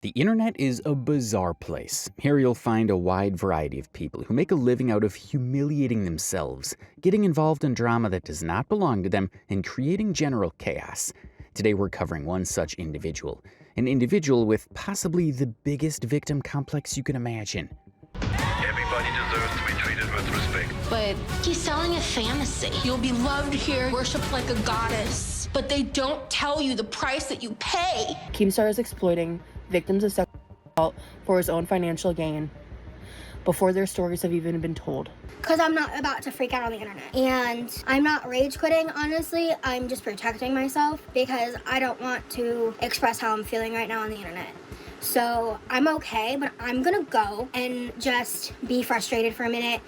The internet is a bizarre place. Here you'll find a wide variety of people who make a living out of humiliating themselves, getting involved in drama that does not belong to them, and creating general chaos. Today we're covering one such individual. An individual with possibly the biggest victim complex you can imagine. Everybody deserves to be treated with respect. But he's selling a fantasy. You'll be loved here, worshipped like a goddess. But they don't tell you the price that you pay. Keemstar is exploiting victims of sexual assault for his own financial gain before their stories have even been told. Because I'm not about to freak out on the internet. And I'm not rage quitting, honestly. I'm just protecting myself because I don't want to express how I'm feeling right now on the internet. So I'm okay, but I'm gonna go and just be frustrated for a minute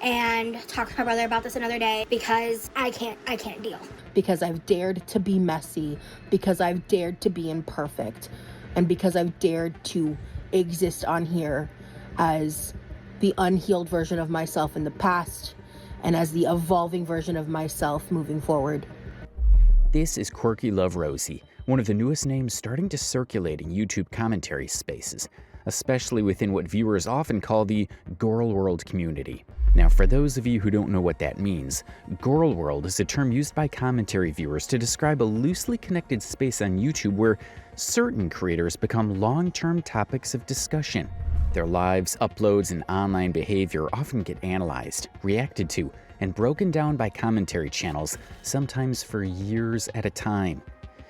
and talk to my brother about this another day because I can't deal. Because I've dared to be messy, because I've dared to be imperfect, and because I've dared to exist on here as the unhealed version of myself in the past and as the evolving version of myself moving forward. This is Quirky Love Rosee, one of the newest names starting to circulate in YouTube commentary spaces, especially within what viewers often call the Gorl World community. Now, for those of you who don't know what that means, Gorl World is a term used by commentary viewers to describe a loosely connected space on YouTube where certain creators become long-term topics of discussion. Their lives, uploads, and online behavior often get analyzed, reacted to, and broken down by commentary channels, sometimes for years at a time.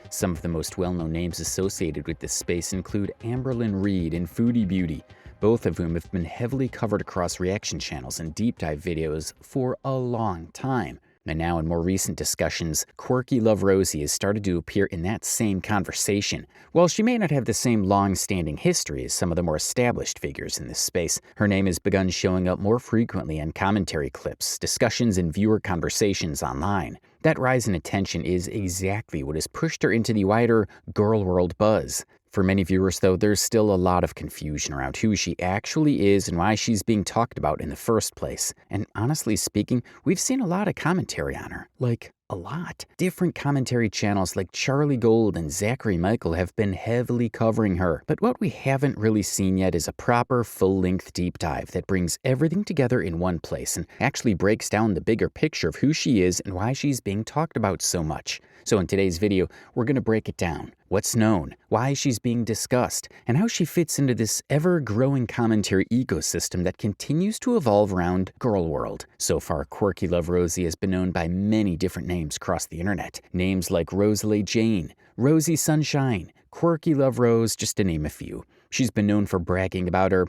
Some of the most well-known names associated with this space include Amberlynn Reid and Foodie Beauty, both of whom have been heavily covered across reaction channels and deep dive videos for a long time. And now in more recent discussions, Quirky Love Rosee has started to appear in that same conversation. While she may not have the same long-standing history as some of the more established figures in this space, her name has begun showing up more frequently in commentary clips, discussions, and viewer conversations online. That rise in attention is exactly what has pushed her into the wider Gorl World buzz. For many viewers, though, there's still a lot of confusion around who she actually is and why she's being talked about in the first place. And honestly speaking, we've seen a lot of commentary on her. Like, a lot. Different commentary channels like Charlie Gold and Zachary Michael have been heavily covering her. But what we haven't really seen yet is a proper full-length deep dive that brings everything together in one place and actually breaks down the bigger picture of who she is and why she's being talked about so much. So in today's video, we're going to break it down. What's known, why she's being discussed, and how she fits into this ever-growing commentary ecosystem that continues to evolve around Gorl World. So far, Quirky Love Rosee has been known by many different names across the internet. Names like Roselaye Jean, Rosysunshine, Quirky Love Rose, just to name a few. She's been known for bragging about her,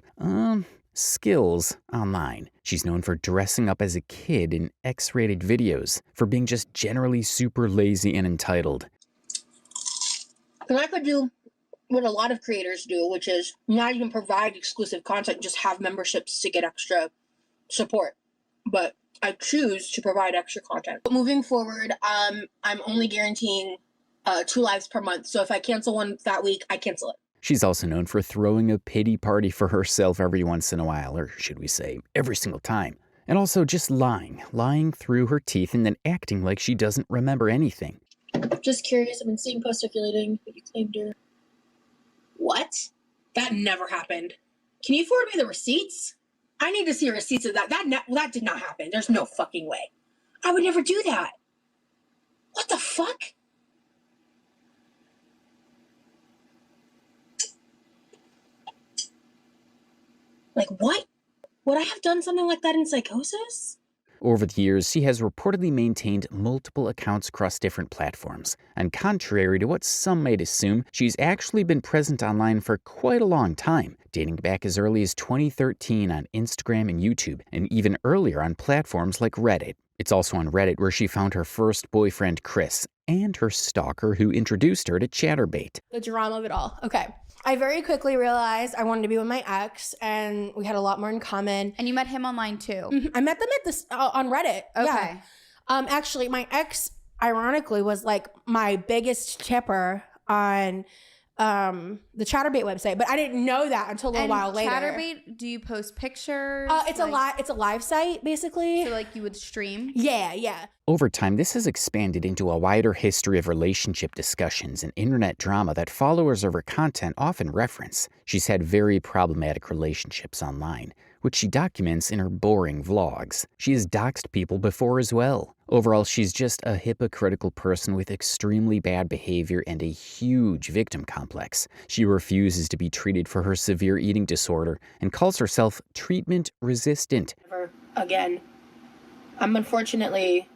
skills online. She's known for dressing up as a kid in X-rated videos, for being just generally super lazy and entitled. And I could do what a lot of creators do, which is not even provide exclusive content, just have memberships to get extra support. But I choose to provide extra content. But moving forward, I'm only guaranteeing 2 lives per month. So if I cancel one that week, I cancel it. She's also known for throwing a pity party for herself every once in a while, or should we say, every single time. And also just lying through her teeth and then acting like she doesn't remember anything. Just curious, I've been seeing posts circulating, but you claimed her. What? That never happened. Can you forward me the receipts? I need to see receipts of that. That did not happen. There's no fucking way. I would never do that. What the fuck? Like, what? Would I have done something like that in psychosis? Over the years, she has reportedly maintained multiple accounts across different platforms. And contrary to what some might assume, she's actually been present online for quite a long time, dating back as early as 2013 on Instagram and YouTube, and even earlier on platforms like Reddit. It's also on Reddit where she found her first boyfriend, Chris, and her stalker who introduced her to Chatterbait. The drama of it all. Okay. I very quickly realized I wanted to be with my ex, and we had a lot more in common. And you met him online too? Mm-hmm. I met them at this on Reddit. Okay. Yeah. Actually, my ex, ironically, was like my biggest tipper on the Chatterbait website, but I didn't know that until a little while later. Chatterbait, do you post pictures? It's a live site, basically. So like you would stream? Yeah. Over time, this has expanded into a wider history of relationship discussions and internet drama that followers of her content often reference. She's had very problematic relationships online, which she documents in her boring vlogs. She has doxed people before as well. Overall, she's just a hypocritical person with extremely bad behavior and a huge victim complex. She refuses to be treated for her severe eating disorder and calls herself treatment resistant. Again, I'm unfortunately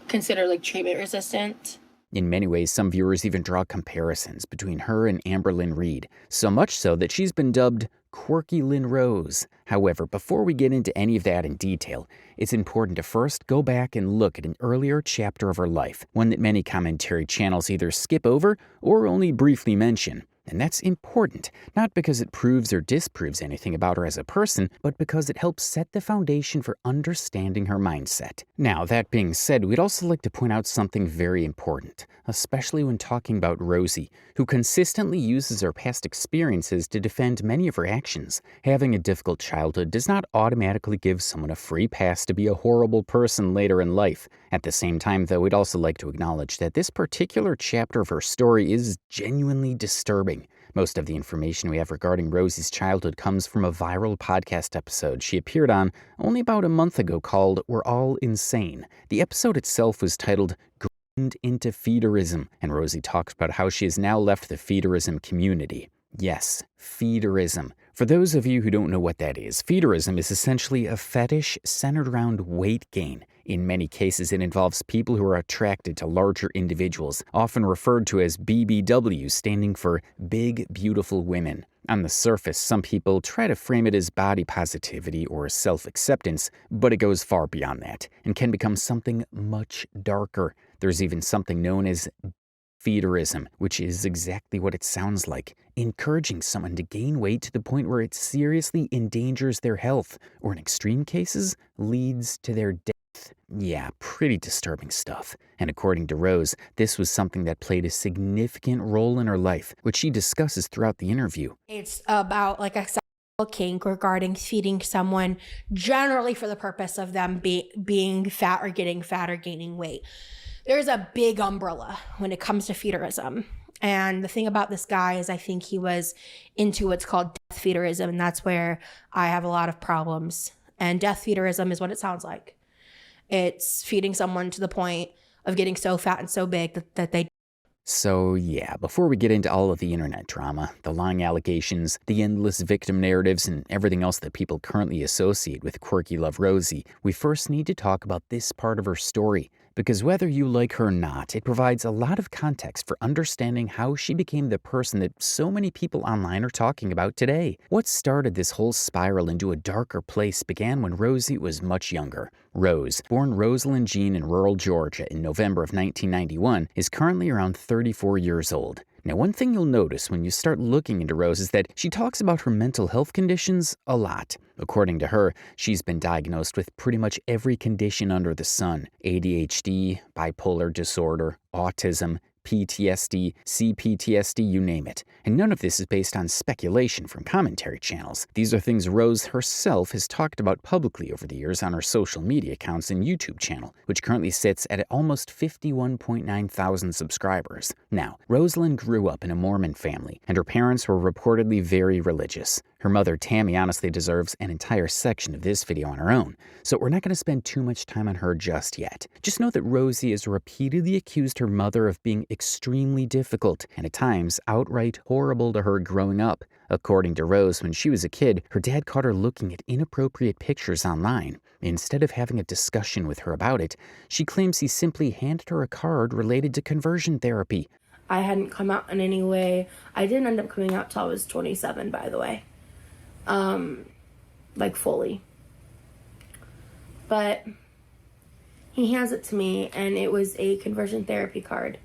considered like treatment resistant. In many ways, some viewers even draw comparisons between her and Amberlynn Reid, so much so that she's been dubbed Quirky Love Rose. However, before we get into any of that in detail, it's important to first go back and look at an earlier chapter of her life, one that many commentary channels either skip over or only briefly mention. And that's important, not because it proves or disproves anything about her as a person, but because it helps set the foundation for understanding her mindset. Now, that being said, we'd also like to point out something very important, especially when talking about Rosie, who consistently uses her past experiences to defend many of her actions. Having a difficult childhood does not automatically give someone a free pass to be a horrible person later in life. At the same time, though, we'd also like to acknowledge that this particular chapter of her story is genuinely disturbing. Most of the information we have regarding Rosie's childhood comes from a viral podcast episode she appeared on only about a month ago called We're All Insane. The episode itself was titled Groomed into Feederism, and Rosie talks about how she has now left the feederism community. Yes, feederism. For those of you who don't know what that is, feederism is essentially a fetish centered around weight gain. In many cases, it involves people who are attracted to larger individuals, often referred to as BBW, standing for Big Beautiful Women. On the surface, some people try to frame it as body positivity or self-acceptance, but it goes far beyond that and can become something much darker. There's even something known as feederism, which is exactly what it sounds like, encouraging someone to gain weight to the point where it seriously endangers their health, or in extreme cases, leads to their death. Yeah, pretty disturbing stuff. And according to Rose, this was something that played a significant role in her life, which she discusses throughout the interview. It's about like a sexual kink regarding feeding someone generally for the purpose of them being fat or getting fat or gaining weight. There's a big umbrella when it comes to feederism. And the thing about this guy is I think he was into what's called death feederism, and that's where I have a lot of problems. And death feederism is what it sounds like. It's feeding someone to the point of getting so fat and so big that they... So yeah, before we get into all of the internet drama, the lying allegations, the endless victim narratives, and everything else that people currently associate with Quirky Love Rosee, we first need to talk about this part of her story. Because whether you like her or not, it provides a lot of context for understanding how she became the person that so many people online are talking about today. What started this whole spiral into a darker place began when Rosie was much younger. Rose, born Roselaye Jean in rural Georgia in November of 1991, is currently around 34 years old. Now, one thing you'll notice when you start looking into Rose is that she talks about her mental health conditions a lot. According to her, she's been diagnosed with pretty much every condition under the sun: ADHD, bipolar disorder, autism, PTSD, CPTSD, you name it. And none of this is based on speculation from commentary channels. These are things Rose herself has talked about publicly over the years on her social media accounts and YouTube channel, which currently sits at almost 51.9 thousand subscribers. Now, Rosalind grew up in a Mormon family, and her parents were reportedly very religious. Her mother, Tammy, honestly deserves an entire section of this video on her own, so we're not going to spend too much time on her just yet. Just know that Rosie has repeatedly accused her mother of being extremely difficult and at times outright horrible to her growing up. According to Rose, when she was a kid, her dad caught her looking at inappropriate pictures online. Instead of having a discussion with her about it, she claims he simply handed her a card related to conversion therapy. I hadn't come out in any way. I didn't end up coming out till I was 27, by the way. Like fully. But he hands it to me, and it was a conversion therapy card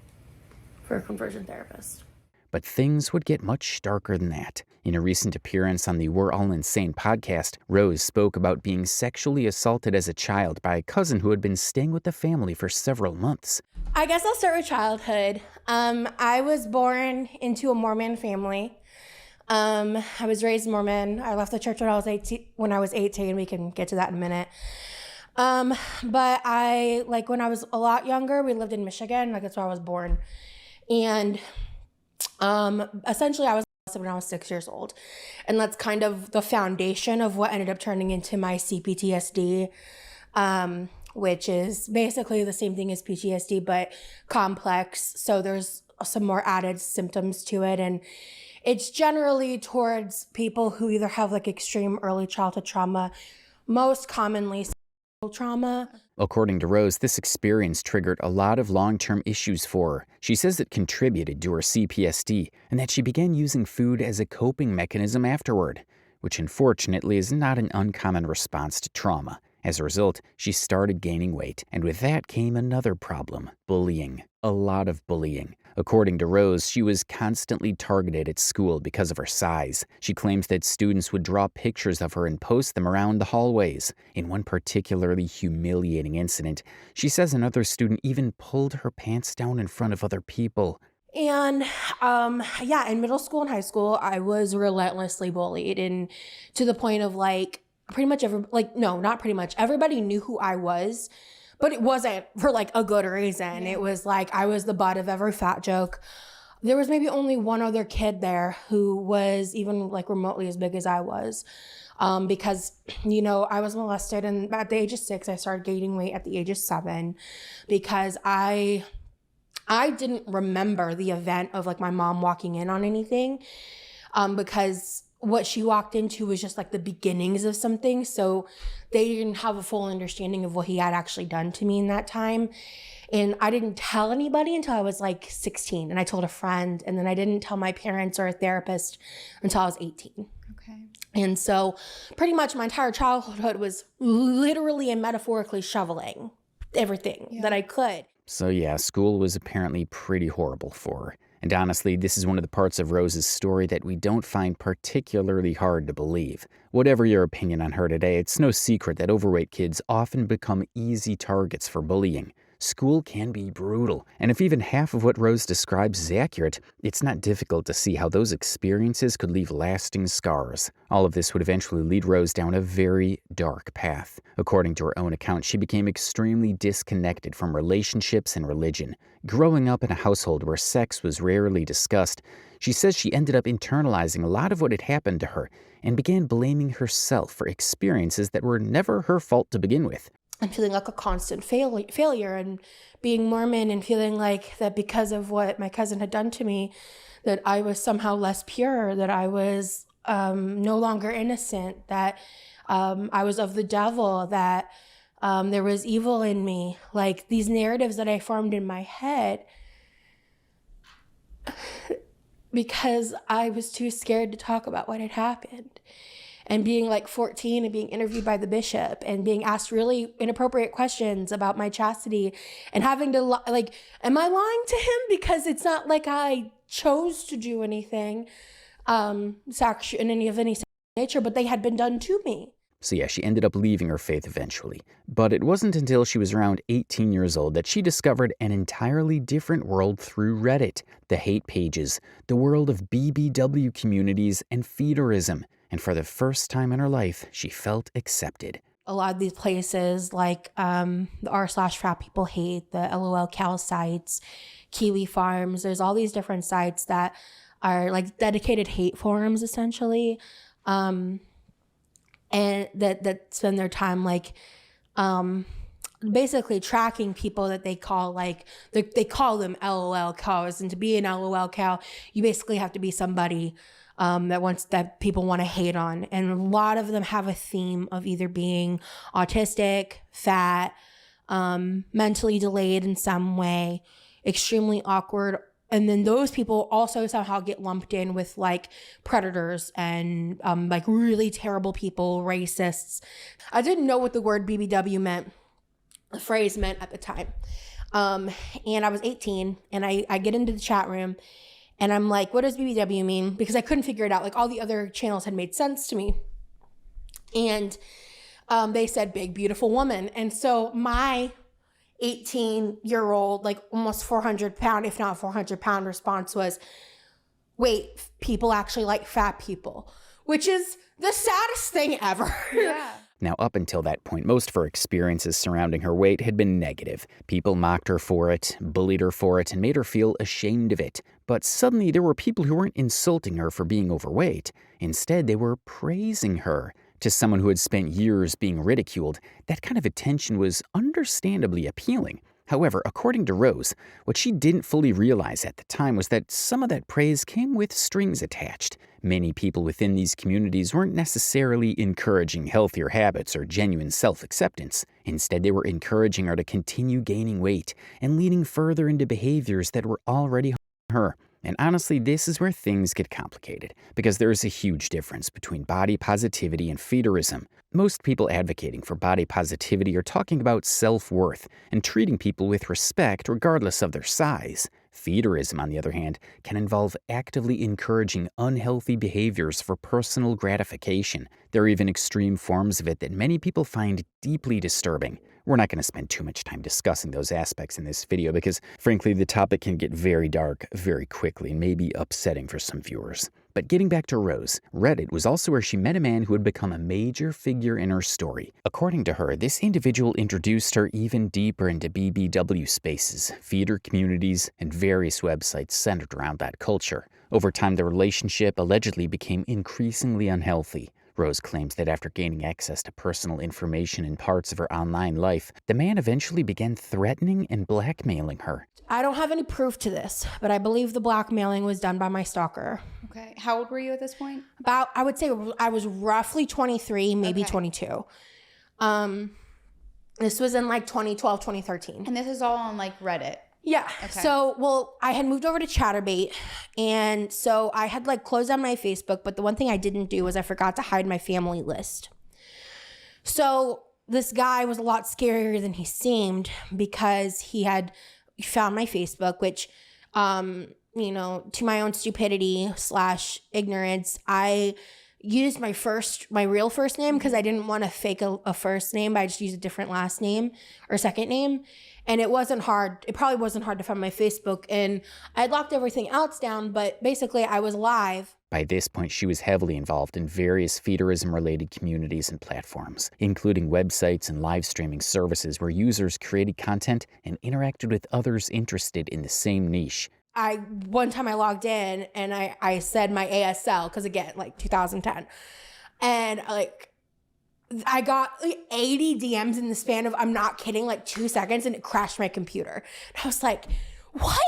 for a conversion therapist. But things would get much darker than that. In a recent appearance on the We're All Insane podcast, Rose spoke about being sexually assaulted as a child by a cousin who had been staying with the family for several months. I guess I'll start with childhood. I was born into a Mormon family. I was raised Mormon. I left the church when I was 18. We can get to that in a minute. But when I was a lot younger, we lived in Michigan. Like, that's where I was born. And essentially I was molested when I was 6 years old. And that's kind of the foundation of what ended up turning into my CPTSD, which is basically the same thing as PTSD, but complex. So there's some more added symptoms to it. And it's generally towards people who either have like extreme early childhood trauma, most commonly sexual trauma. According to Rose, this experience triggered a lot of long-term issues for her. She says it contributed to her CPSD and that she began using food as a coping mechanism afterward, which unfortunately is not an uncommon response to trauma. As a result, she started gaining weight, and with that came another problem: bullying. A lot of bullying. According to Rose, she was constantly targeted at school because of her size. She claims that students would draw pictures of her and post them around the hallways. In one particularly humiliating incident, she says another student even pulled her pants down in front of other people. And in middle school and high school, I was relentlessly bullied, and to the point of everybody knew who I was, but it wasn't for like a good reason. Yeah. It was like I was the butt of every fat joke. There was maybe only one other kid there who was even like remotely as big as I was, because, I was molested, and at the age of 6, I started gaining weight at the age of 7 because I didn't remember the event of like my mom walking in on anything, because what she walked into was just like the beginnings of something. So they didn't have a full understanding of what he had actually done to me in that time. And I didn't tell anybody until I was like 16. And I told a friend, and then I didn't tell my parents or a therapist until I was 18. Okay. And so pretty much my entire childhood was literally and metaphorically shoveling everything that I could. So yeah, school was apparently pretty horrible for her. And honestly, this is one of the parts of Rose's story that we don't find particularly hard to believe. Whatever your opinion on her today, it's no secret that overweight kids often become easy targets for bullying. School can be brutal, and if even half of what Rose describes is accurate, it's not difficult to see how those experiences could leave lasting scars. All of this would eventually lead Rose down a very dark path. According to her own account, she became extremely disconnected from relationships and religion. Growing up in a household where sex was rarely discussed, she says she ended up internalizing a lot of what had happened to her and began blaming herself for experiences that were never her fault to begin with. And feeling like a constant failure, and being Mormon and feeling like that because of what my cousin had done to me, that I was somehow less pure, that I was no longer innocent, that I was of the devil, that there was evil in me. Like these narratives that I formed in my head because I was too scared to talk about what had happened. And being like 14 and being interviewed by the bishop and being asked really inappropriate questions about my chastity and having to like, am I lying to him? Because it's not like I chose to do anything sexual in any nature, but they had been done to me. So yeah, she ended up leaving her faith eventually. But it wasn't until she was around 18 years old that she discovered an entirely different world through Reddit, the hate pages, the world of BBW communities, and feederism. And for the first time in her life, she felt accepted. A lot of these places like the r/frat people hate, the LOL Cal sites, Kiwi Farms, there's all these different sites that are like dedicated hate forums essentially. And that spend their time like basically tracking people that they call like, they call them LOL cows. And to be an LOL cow, you basically have to be somebody that people want to hate on. And a lot of them have a theme of either being autistic, fat, mentally delayed in some way, extremely awkward. And then those people also somehow get lumped in with like predators and like really terrible people, racists. I didn't know what the word BBW meant, the phrase meant at the time. And I was 18 and I get into the chat room and I'm like, what does BBW mean? Because I couldn't figure it out. Like all the other channels had made sense to me. And they said big, beautiful woman. And so my 18-year-old, like almost 400-pound, if not 400-pound response was, wait, people actually like fat people, which is the saddest thing ever. Yeah. Now, up until that point, most of her experiences surrounding her weight had been negative. People mocked her for it, bullied her for it, and made her feel ashamed of it. But suddenly, there were people who weren't insulting her for being overweight. Instead, they were praising her. To someone who had spent years being ridiculed, that kind of attention was understandably appealing. However, according to Rose, what she didn't fully realize at the time was that some of that praise came with strings attached. Many people within these communities weren't necessarily encouraging healthier habits or genuine self-acceptance. Instead, they were encouraging her to continue gaining weight and leading further into behaviors that were already harming her. And honestly, this is where things get complicated, because there is a huge difference between body positivity and feederism. Most people advocating for body positivity are talking about self-worth and treating people with respect regardless of their size. Feederism, on the other hand, can involve actively encouraging unhealthy behaviors for personal gratification. There are even extreme forms of it that many people find deeply disturbing. We're not going to spend too much time discussing those aspects in this video because, frankly, the topic can get very dark very quickly and may be upsetting for some viewers. But getting back to Rose, Reddit was also where she met a man who had become a major figure in her story. According to her, this individual introduced her even deeper into BBW spaces, feeder communities, and various websites centered around that culture. Over time, the relationship allegedly became increasingly unhealthy. Rose claims that after gaining access to personal information in parts of her online life, the man eventually began threatening and blackmailing her. I don't have any proof to this, but I believe the blackmailing was done by my stalker. Okay. How old were you at this point? I would say I was roughly 23, maybe 22. This was in like 2012, 2013. And this is all on like Reddit. Yeah. Okay. So, I had moved over to Chatterbait, and so I had like closed down my Facebook, but the one thing I didn't do was I forgot to hide my family list. So this guy was a lot scarier than he seemed because he had found my Facebook, which, to my own stupidity / ignorance, I used my real first name because I didn't want to fake a first name, but I just used a different last name or second name. And it wasn't hard. It probably wasn't hard to find my Facebook. And I had locked everything else down, but basically I was live. By this point, she was heavily involved in various feederism-related communities and platforms, including websites and live streaming services where users created content and interacted with others interested in the same niche. One time I logged in and I said my ASL, because again, like 2010. And I got like 80 DMs in the span of, I'm not kidding, like 2 seconds, and it crashed my computer. And I was like, what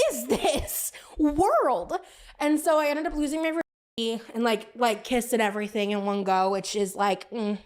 is this world? And so I ended up losing my virginity and like kissed and everything in one go, which is like, I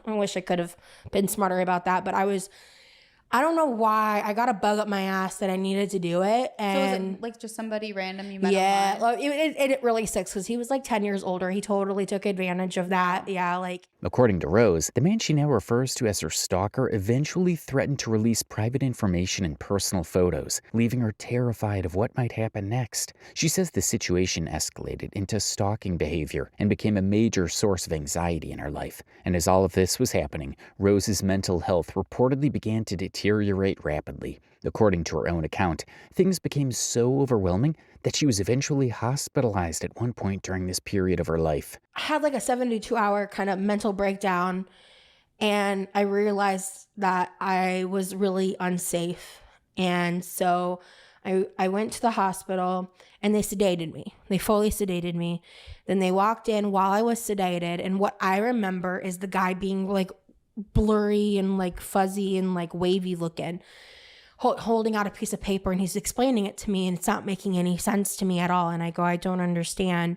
wish I could have been smarter about that. But I don't know why. I got a bug up my ass that I needed to do it. And so was it like just somebody random you met well, online? it really sucks because he was like 10 years older. He totally took advantage of that. Yeah, like. According to Rose, the man she now refers to as her stalker eventually threatened to release private information and personal photos, leaving her terrified of what might happen next. She says the situation escalated into stalking behavior and became a major source of anxiety in her life. And as all of this was happening, Rose's mental health reportedly began to deteriorate rapidly. According to her own account, things became so overwhelming that she was eventually hospitalized at one point during this period of her life. I had like a 72-hour kind of mental breakdown, and I realized that I was really unsafe. And so I went to the hospital and they sedated me. They fully sedated me. Then they walked in while I was sedated, and what I remember is the guy being like blurry and like fuzzy and like wavy looking, holding out a piece of paper, and he's explaining it to me, and it's not making any sense to me at all. And I go, I don't understand.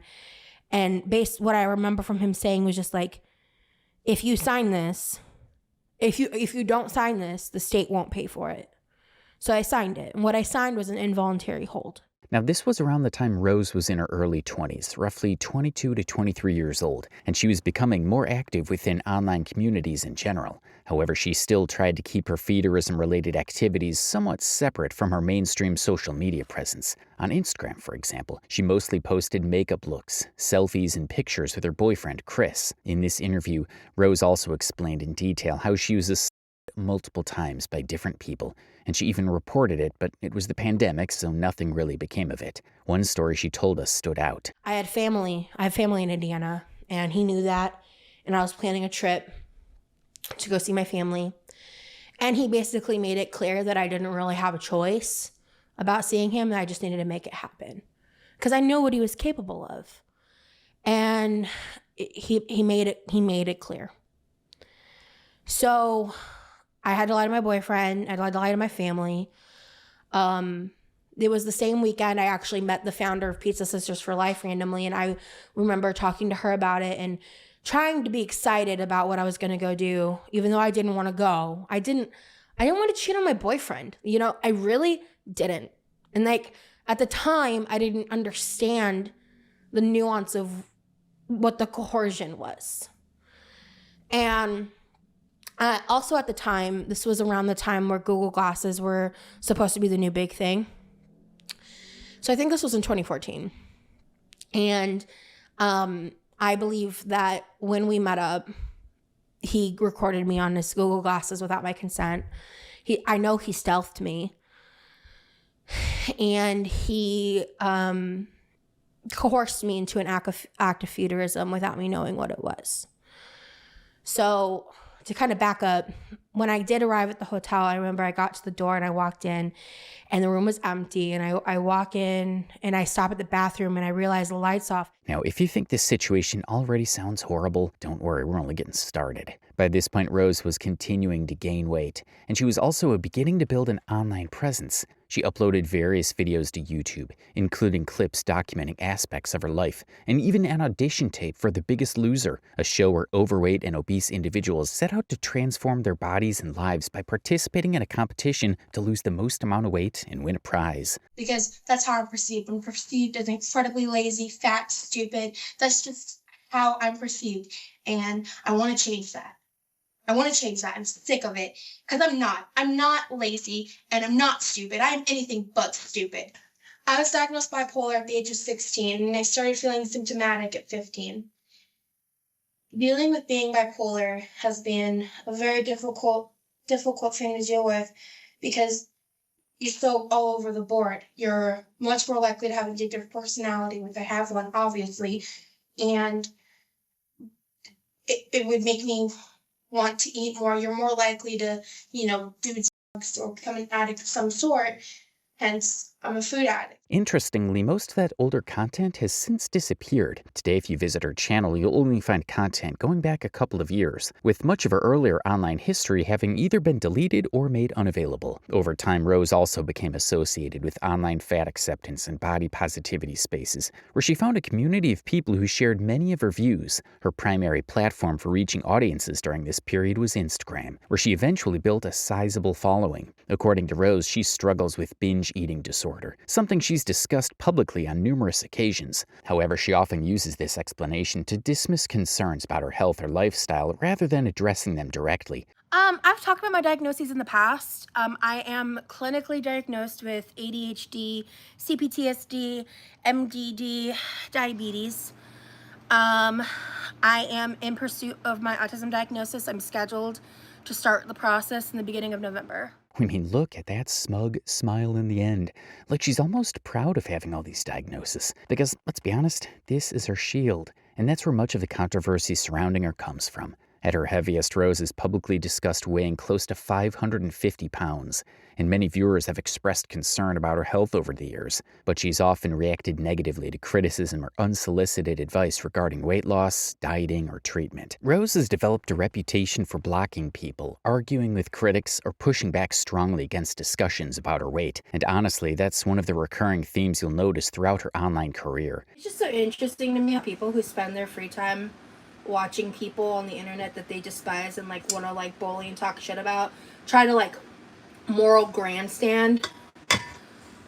And what I remember from him saying was just like, if you sign this, if you don't sign this, the state won't pay for it. So I signed it. And what I signed was an involuntary hold. Now, this was around the time Rose was in her early 20s, roughly 22 to 23 years old, and she was becoming more active within online communities in general. However, she still tried to keep her feederism-related activities somewhat separate from her mainstream social media presence. On Instagram, for example, she mostly posted makeup looks, selfies, and pictures with her boyfriend, Chris. In this interview, Rose also explained in detail how she was multiple times by different people, and she even reported it, but it was the pandemic, so nothing really became of it. One story she told us stood out. I have family in Indiana, and he knew that, and I was planning a trip to go see my family. And he basically made it clear that I didn't really have a choice about seeing him, and I just needed to make it happen. Because I know what he was capable of. And he made it clear. So I had to lie to my boyfriend. I had to lie to my family. It was the same weekend I actually met the founder of Pizza Sisters for Life randomly, and I remember talking to her about it and trying to be excited about what I was going to go do, even though I didn't want to go. I didn't want to cheat on my boyfriend. You know, I really didn't. And like at the time, I didn't understand the nuance of what the coercion was. And also at the time, this was around the time where Google Glasses were supposed to be the new big thing. So I think this was in 2014. And I believe that when we met up, he recorded me on his Google Glasses without my consent. I know he stealthed me. And he coerced me into an act of feederism without me knowing what it was. So to kind of back up, when I did arrive at the hotel, I remember I got to the door and I walked in and the room was empty. And I walk in and I stop at the bathroom and I realize the light's off. Now, if you think this situation already sounds horrible, don't worry, we're only getting started. By this point, Rose was continuing to gain weight, and she was also beginning to build an online presence. She uploaded various videos to YouTube, including clips documenting aspects of her life, and even an audition tape for The Biggest Loser, a show where overweight and obese individuals set out to transform their bodies and lives by participating in a competition to lose the most amount of weight and win a prize. Because that's how I'm perceived. I'm perceived as incredibly lazy, fat, stupid. That's just how I'm perceived. And I want to change that. I'm sick of it. Because I'm not. I'm not lazy and I'm not stupid. I'm anything but stupid. I was diagnosed bipolar at the age of 16 and I started feeling symptomatic at 15. Dealing with being bipolar has been a very difficult thing to deal with because you're so all over the board. You're much more likely to have an addictive personality, which I have one, obviously. And it would make me want to eat more. You're more likely to, do drugs or become an addict of some sort. Hence, I'm a food addict. Interestingly, most of that older content has since disappeared. Today, if you visit her channel, you'll only find content going back a couple of years, with much of her earlier online history having either been deleted or made unavailable. Over time, Rose also became associated with online fat acceptance and body positivity spaces, where she found a community of people who shared many of her views. Her primary platform for reaching audiences during this period was Instagram, where she eventually built a sizable following. According to Rose, she struggles with binge eating disorder, something she's discussed publicly on numerous occasions. However, she often uses this explanation to dismiss concerns about her health or lifestyle rather than addressing them directly. I've talked about my diagnoses in the past. I am clinically diagnosed with ADHD, CPTSD, MDD, diabetes. I am in pursuit of my autism diagnosis. I'm scheduled to start the process in the beginning of November. I mean, look at that smug smile in the end. Like she's almost proud of having all these diagnoses. Because, let's be honest, this is her shield. And that's where much of the controversy surrounding her comes from. At her heaviest, Rose is publicly discussed weighing close to 550 pounds, and many viewers have expressed concern about her health over the years, but she's often reacted negatively to criticism or unsolicited advice regarding weight loss, dieting, or treatment. Rose has developed a reputation for blocking people, arguing with critics, or pushing back strongly against discussions about her weight, and honestly, that's one of the recurring themes you'll notice throughout her online career. It's just so interesting to me how people who spend their free time watching people on the internet that they despise and want to bully and talk shit about try to moral grandstand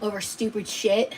over stupid shit.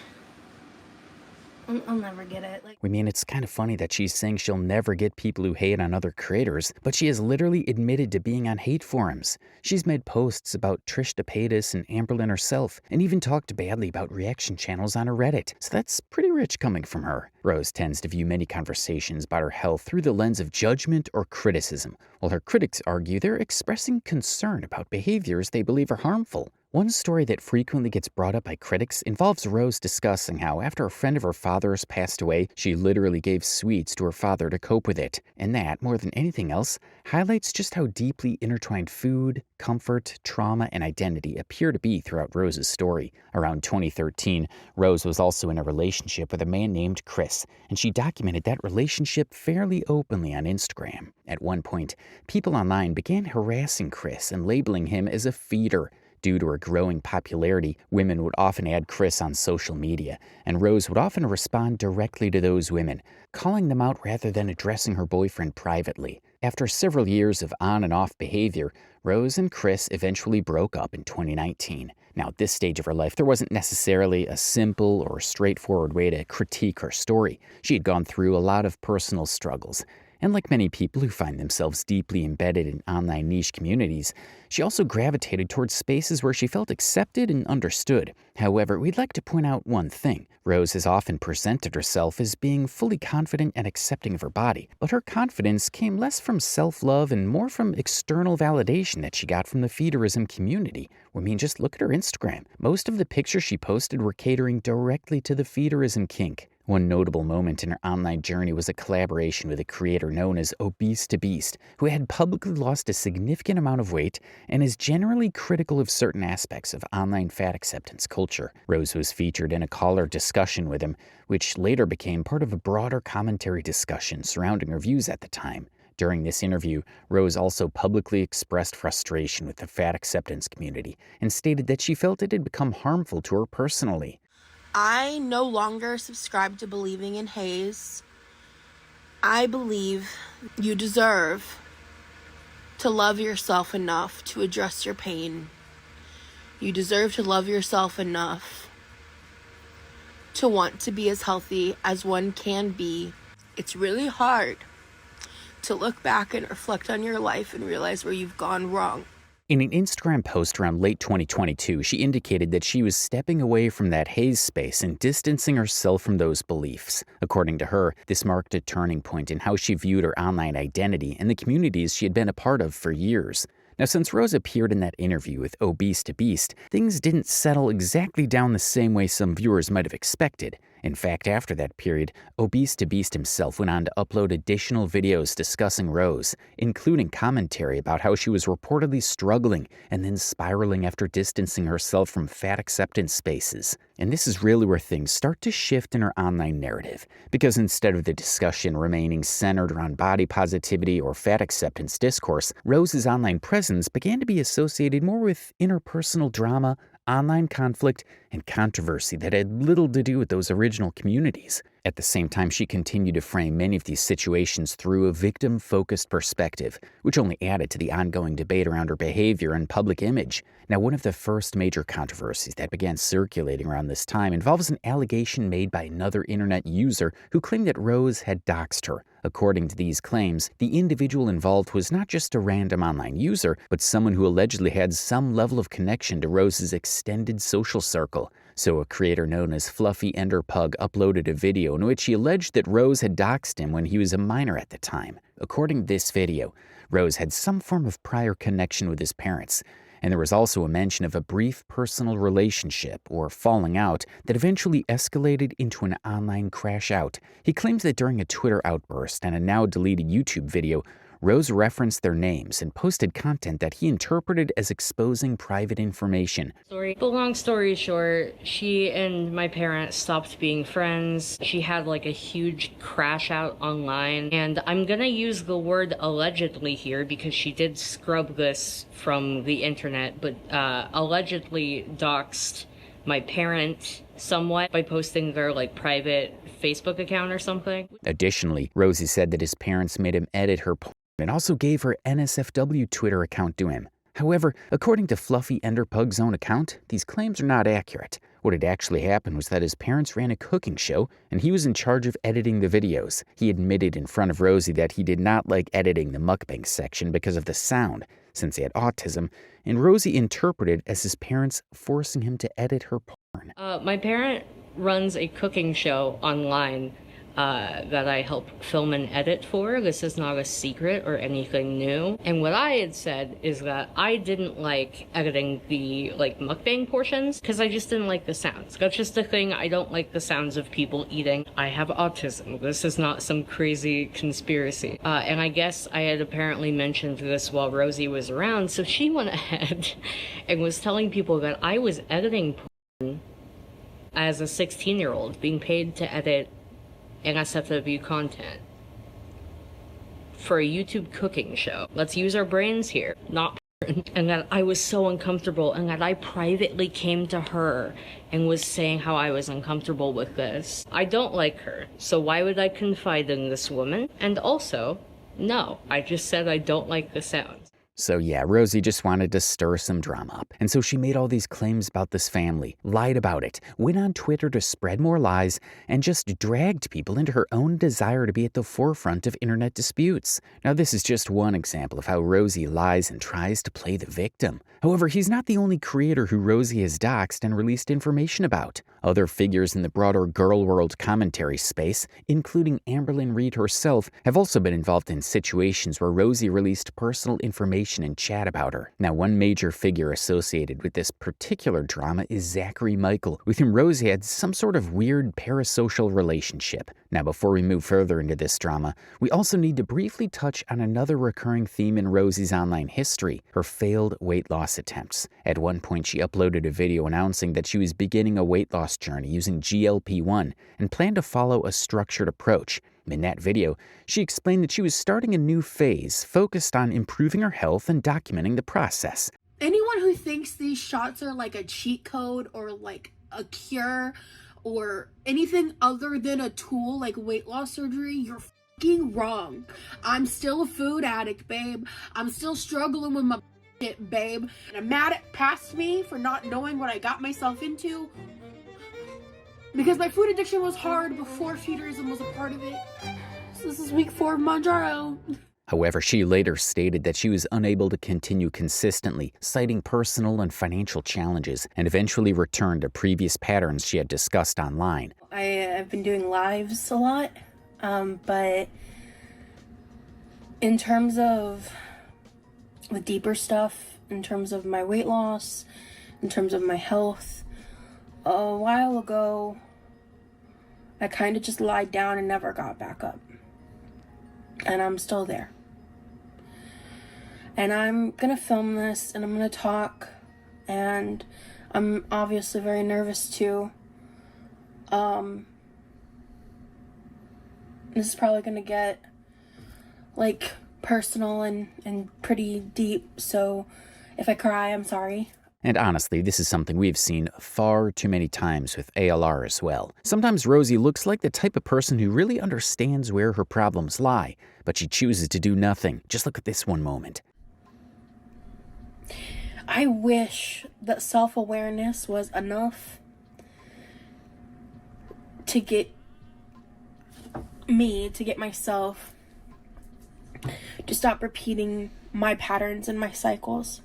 I'll never get it. We mean, it's kind of funny that she's saying she'll never get people who hate on other creators, but she has literally admitted to being on hate forums. She's made posts about Trish DePatis and Amberlynn herself, and even talked badly about reaction channels on her Reddit. So that's pretty rich coming from her. Rose tends to view many conversations about her health through the lens of judgment or criticism, while her critics argue they're expressing concern about behaviors they believe are harmful. One story that frequently gets brought up by critics involves Rose discussing how after a friend of her father's passed away, she literally gave sweets to her father to cope with it. And that, more than anything else, highlights just how deeply intertwined food, comfort, trauma, and identity appear to be throughout Rose's story. Around 2013, Rose was also in a relationship with a man named Chris, and she documented that relationship fairly openly on Instagram. At one point, people online began harassing Chris and labeling him as a feeder. Due to her growing popularity, women would often add Chris on social media, and Rose would often respond directly to those women, calling them out rather than addressing her boyfriend privately. After several years of on and off behavior, Rose and Chris eventually broke up in 2019. Now, at this stage of her life, there wasn't necessarily a simple or straightforward way to critique her story. She had gone through a lot of personal struggles. And like many people who find themselves deeply embedded in online niche communities, she also gravitated towards spaces where she felt accepted and understood. However, we'd like to point out one thing. Rose has often presented herself as being fully confident and accepting of her body, but her confidence came less from self-love and more from external validation that she got from the feederism community. I mean, just look at her Instagram. Most of the pictures she posted were catering directly to the feederism kink. One notable moment in her online journey was a collaboration with a creator known as Obese to Beast, who had publicly lost a significant amount of weight and is generally critical of certain aspects of online fat acceptance culture. Rose was featured in a caller discussion with him, which later became part of a broader commentary discussion surrounding her views at the time. During this interview, Rose also publicly expressed frustration with the fat acceptance community and stated that she felt it had become harmful to her personally. I no longer subscribe to believing in haze. I believe you deserve to love yourself enough to address your pain. You deserve to love yourself enough to want to be as healthy as one can be. It's really hard to look back and reflect on your life and realize where you've gone wrong. In an Instagram post around late 2022, she indicated that she was stepping away from that haze space and distancing herself from those beliefs. According to her, this marked a turning point in how she viewed her online identity and the communities she had been a part of for years. Now, since Rose appeared in that interview with Obese to Beast, things didn't settle exactly down the same way some viewers might have expected. In fact, after that period, Obese to Beast himself went on to upload additional videos discussing Rose, including commentary about how she was reportedly struggling and then spiraling after distancing herself from fat acceptance spaces. And this is really where things start to shift in her online narrative, because instead of the discussion remaining centered around body positivity or fat acceptance discourse, Rose's online presence began to be associated more with interpersonal drama, online conflict, and controversy that had little to do with those original communities. At the same time, she continued to frame many of these situations through a victim-focused perspective, which only added to the ongoing debate around her behavior and public image. Now, one of the first major controversies that began circulating around this time involves an allegation made by another internet user who claimed that Rose had doxed her. According to these claims, the individual involved was not just a random online user, but someone who allegedly had some level of connection to Rose's extended social circle. So a creator known as Fluffy Enderpug uploaded a video in which he alleged that Rose had doxed him when he was a minor at the time. According to this video, Rose had some form of prior connection with his parents, and there was also a mention of a brief personal relationship or falling out that eventually escalated into an online crash out. He claims that during a Twitter outburst and a now deleted YouTube video, Rose referenced their names and posted content that he interpreted as exposing private information. The long story short, she and my parents stopped being friends. She had like a huge crash out online, and I'm gonna use the word allegedly here because she did scrub this from the internet, but allegedly doxed my parent somewhat by posting their like private Facebook account or something. Additionally, Rosie said that his parents made him edit her and also gave her NSFW Twitter account to him. However, according to Fluffy Enderpug's own account, these claims are not accurate. What had actually happened was that his parents ran a cooking show, and he was in charge of editing the videos. He admitted in front of Rosie that he did not like editing the mukbang section because of the sound, since he had autism, and Rosie interpreted as his parents forcing him to edit her porn. My parent runs a cooking show online that I help film and edit for. This is not a secret or anything new. And what I had said is that I didn't like editing the mukbang portions because I just didn't like the sounds. That's just the thing. I don't like the sounds of people eating. I have autism. This is not some crazy conspiracy. And I guess I had apparently mentioned this while Rosie was around, so she went ahead and was telling people that I was editing porn as a 16-year-old, being paid to edit NSFW content for a YouTube cooking show. Let's use our brains here, not porn. And that I was so uncomfortable, and that I privately came to her and was saying how I was uncomfortable with this. I don't like her, so why would I confide in this woman? And also, no, I just said I don't like the sounds. So yeah, Rosie just wanted to stir some drama up, and so she made all these claims about this family, lied about it, went on Twitter to spread more lies, and just dragged people into her own desire to be at the forefront of internet disputes. Now this is just one example of how Rosie lies and tries to play the victim. However, he's not the only creator who Rosie has doxed and released information about. Other figures in the broader Gorl World commentary space, including Amberlynn Reid herself, have also been involved in situations where Rosie released personal information and chat about her. Now, one major figure associated with this particular drama is Zachary Michael, with whom Rosie had some sort of weird parasocial relationship. Now, before we move further into this drama, we also need to briefly touch on another recurring theme in Rosie's online history, her failed weight loss attempts. At one point, she uploaded a video announcing that she was beginning a weight loss journey using GLP-1 and planned to follow a structured approach. In that video, she explained that she was starting a new phase focused on improving her health and documenting the process. Anyone who thinks these shots are like a cheat code or like a cure or anything other than a tool like weight loss surgery, you're fucking wrong. I'm still a food addict, babe. I'm still struggling with my shit, babe. And I'm mad at past me for not knowing what I got myself into, because my food addiction was hard before feederism was a part of it. So this is week 4 of Manjaro. However, she later stated that she was unable to continue consistently, citing personal and financial challenges, and eventually returned to previous patterns she had discussed online. I've been doing lives a lot, but in terms of the deeper stuff, in terms of my weight loss, in terms of my health, a while ago, I kind of just lied down and never got back up. And I'm still there. And I'm gonna film this and I'm gonna talk, and I'm obviously very nervous too. This is probably gonna get like personal and pretty deep, so if I cry, I'm sorry. And honestly, this is something we've seen far too many times with ALR as well. Sometimes Rosie looks like the type of person who really understands where her problems lie, but she chooses to do nothing. Just look at this one moment. I wish that self-awareness was enough to get myself to stop repeating my patterns and my cycles.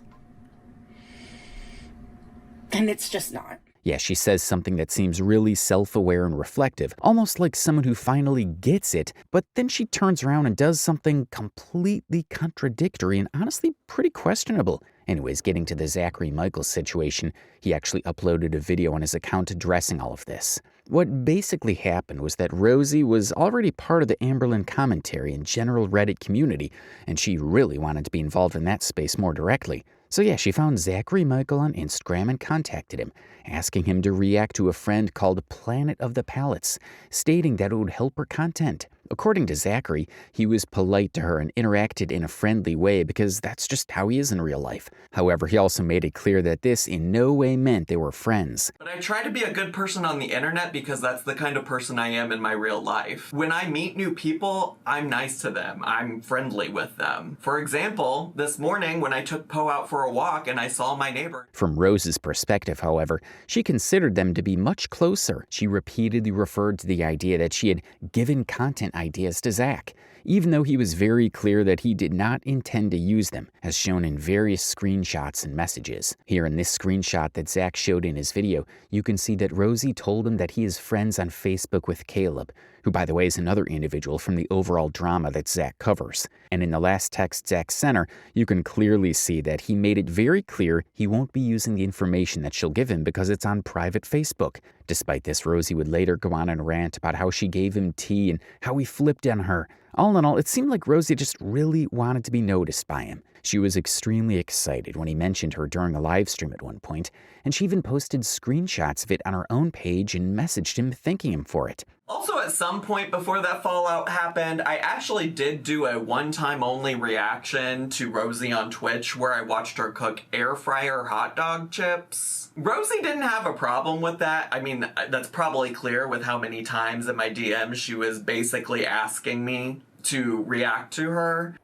And it's just not. Yeah, she says something that seems really self-aware and reflective, almost like someone who finally gets it, but then she turns around and does something completely contradictory and honestly pretty questionable. Anyways, getting to the Zachary Michael situation, he actually uploaded a video on his account addressing all of this. What basically happened was that Rosie was already part of the Amberlynn commentary and general Reddit community, and she really wanted to be involved in that space more directly. So yeah, she found Zachary Michael on Instagram and contacted him, asking him to react to a friend called Planet of the Palates, stating that it would help her content. According to Zachary, he was polite to her and interacted in a friendly way because that's just how he is in real life. However, he also made it clear that this in no way meant they were friends. But I try to be a good person on the internet because that's the kind of person I am in my real life. When I meet new people, I'm nice to them. I'm friendly with them. For example, this morning when I took Poe out for a walk and I saw my neighbor. From Rose's perspective, however, she considered them to be much closer. She repeatedly referred to the idea that she had given content ideas to Zach, even though he was very clear that he did not intend to use them, as shown in various screenshots and messages. Here in this screenshot that Zach showed in his video, you can see that Rosie told him that he is friends on Facebook with Caleb, who by the way is another individual from the overall drama that Zach covers. And in the last text Zach sent her, you can clearly see that he made it very clear he won't be using the information that she'll give him because it's on private Facebook. Despite this, Rosie would later go on and rant about how she gave him tea and how he flipped on her. All in all, it seemed like Rosie just really wanted to be noticed by him. She was extremely excited when he mentioned her during a live stream at one point, and she even posted screenshots of it on her own page and messaged him thanking him for it. Also, at some point before that fallout happened, I actually did do a one-time only reaction to Rosie on Twitch where I watched her cook air fryer hot dog chips. Rosie didn't have a problem with that. I mean, that's probably clear with how many times in my DM she was basically asking me to react to her.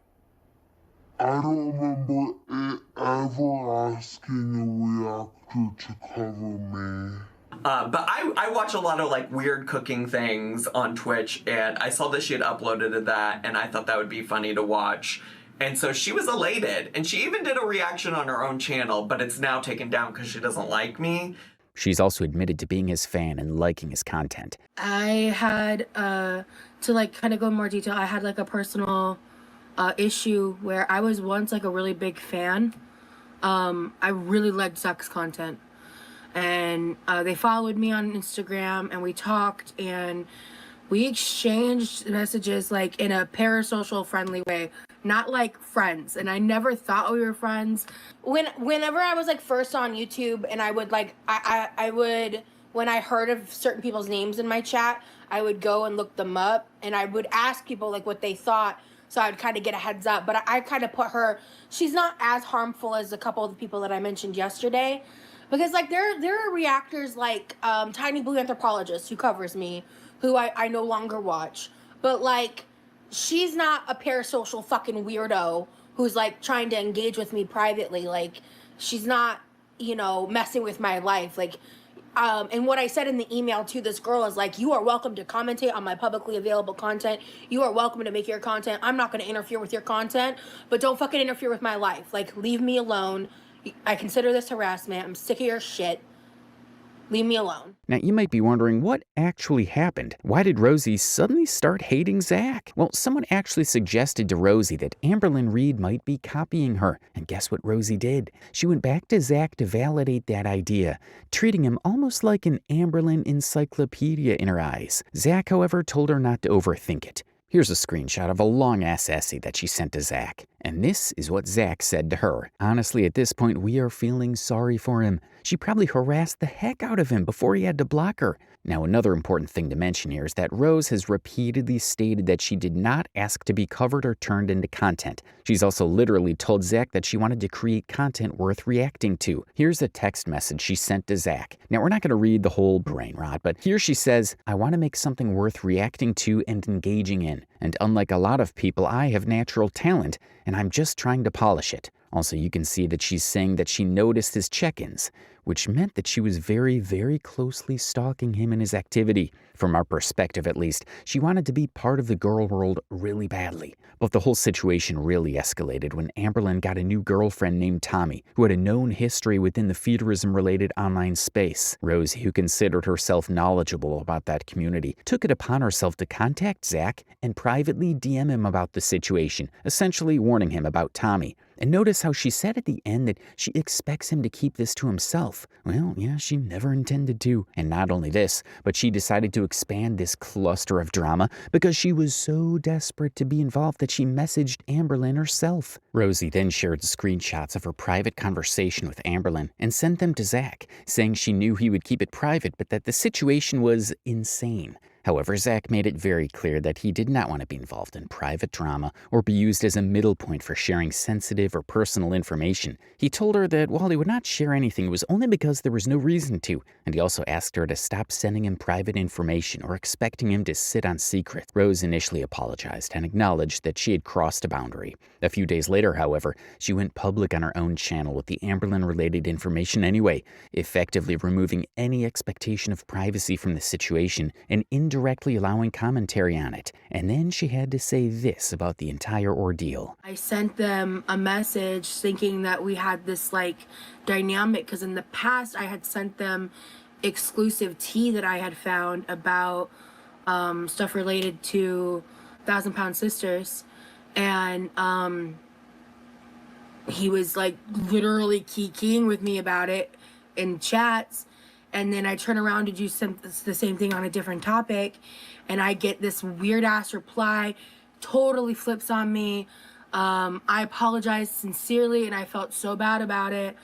I don't remember it ever asking a reactor to cover me. But I watch a lot of like weird cooking things on Twitch, and I saw that she had uploaded that, and I thought that would be funny to watch. And so she was elated, and she even did a reaction on her own channel, but it's now taken down because she doesn't like me. She's also admitted to being his fan and liking his content. I had, to like kind of go in more detail, I had like a personal issue where I was once like a really big fan. I really liked Zach's content. And they followed me on Instagram and we talked and we exchanged messages like in a parasocial friendly way, not like friends. And I never thought we were friends. Whenever I was like first on YouTube and I would like, I would, when I heard of certain people's names in my chat, I would go and look them up and I would ask people like what they thought. So I'd kind of get a heads up, but I kind of put her, she's not as harmful as a couple of the people that I mentioned yesterday. Because like there are reactors like Tiny Blue Anthropologist who covers me, who I no longer watch. But like she's not a parasocial fucking weirdo who's like trying to engage with me privately. Like she's not, you know, messing with my life. Like and what I said in the email to this girl is like, you are welcome to commentate on my publicly available content. You are welcome to make your content. I'm not going to interfere with your content, but don't fucking interfere with my life. Like leave me alone. I consider this harassment. I'm sick of your shit. Leave me alone. Now, you might be wondering what actually happened. Why did Rosie suddenly start hating Zach? Well, someone actually suggested to Rosie that Amberlynn Reid might be copying her. And guess what Rosie did? She went back to Zach to validate that idea, treating him almost like an Amberlynn encyclopedia in her eyes. Zach, however, told her not to overthink it. Here's a screenshot of a long-ass essay that she sent to Zach. And this is what Zach said to her. Honestly, at this point, we are feeling sorry for him. She probably harassed the heck out of him before he had to block her. Now, another important thing to mention here is that Rose has repeatedly stated that she did not ask to be covered or turned into content. She's also literally told Zach that she wanted to create content worth reacting to. Here's a text message she sent to Zach. Now, we're not going to read the whole brain rot, but here she says, I want to make something worth reacting to and engaging in. And unlike a lot of people, I have natural talent, and I'm just trying to polish it. Also, you can see that she's saying that she noticed his check-ins, which meant that she was very, very closely stalking him and his activity. From our perspective, at least, she wanted to be part of the Gorl World really badly. But the whole situation really escalated when Amberlynn got a new girlfriend named Tommy, who had a known history within the feederism-related online space. Rosie, who considered herself knowledgeable about that community, took it upon herself to contact Zach and privately DM him about the situation, essentially warning him about Tommy. And notice how she said at the end that she expects him to keep this to himself. Well, yeah, she never intended to. And not only this, but she decided to expand this cluster of drama because she was so desperate to be involved that she messaged Amberlynn herself. Rosie then shared screenshots of her private conversation with Amberlynn and sent them to Zach, saying she knew he would keep it private, but that the situation was insane. However, Zach made it very clear that he did not want to be involved in private drama or be used as a middle point for sharing sensitive or personal information. He told her that while he would not share anything, it was only because there was no reason to, and he also asked her to stop sending him private information or expecting him to sit on secrets. Rose initially apologized and acknowledged that she had crossed a boundary. A few days later, however, she went public on her own channel with the Amberlynn-related information anyway, effectively removing any expectation of privacy from the situation and indirectly allowing commentary on it. And then she had to say this about the entire ordeal. I sent them a message thinking that we had this dynamic, because in the past I had sent them exclusive tea that I had found about stuff related to 1,000 Pound Sisters, and he was literally kikiing with me about it in chats. And then I turn around to do the same thing on a different topic, and I get this weird ass reply, totally flips on me. I apologized sincerely, and I felt so bad about it.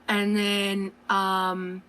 And then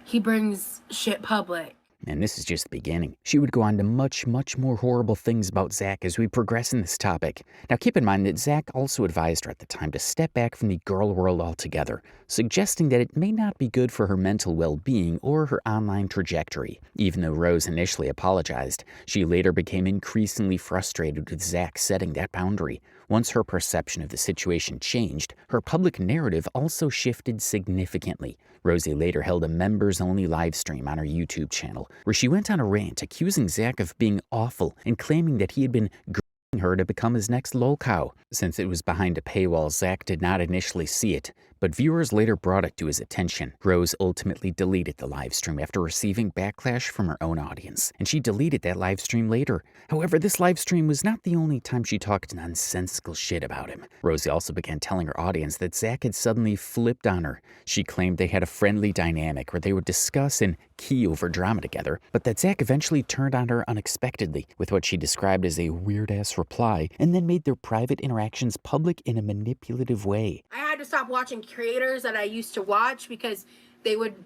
he brings shit public. And this is just the beginning. She would go on to much, much more horrible things about Zach as we progress in this topic. Now keep in mind that Zach also advised her at the time to step back from the Gorl World altogether, suggesting that it may not be good for her mental well-being or her online trajectory. Even though Rose initially apologized, she later became increasingly frustrated with Zach setting that boundary. Once her perception of the situation changed, her public narrative also shifted significantly. Rosie later held a members-only live stream on her YouTube channel, where she went on a rant accusing Zach of being awful and claiming that he had been grooming her to become his next lol cow. Since it was behind a paywall, Zach did not initially see it, but viewers later brought it to his attention. Rose ultimately deleted the live stream after receiving backlash from her own audience, and she deleted that live stream later. However, this live stream was not the only time she talked nonsensical shit about him. Rosie also began telling her audience that Zach had suddenly flipped on her. She claimed they had a friendly dynamic where they would discuss and key over drama together, but that Zach eventually turned on her unexpectedly with what she described as a weird-ass reply, and then made their private interactions public in a manipulative way. I had to stop watching creators that I used to watch because they would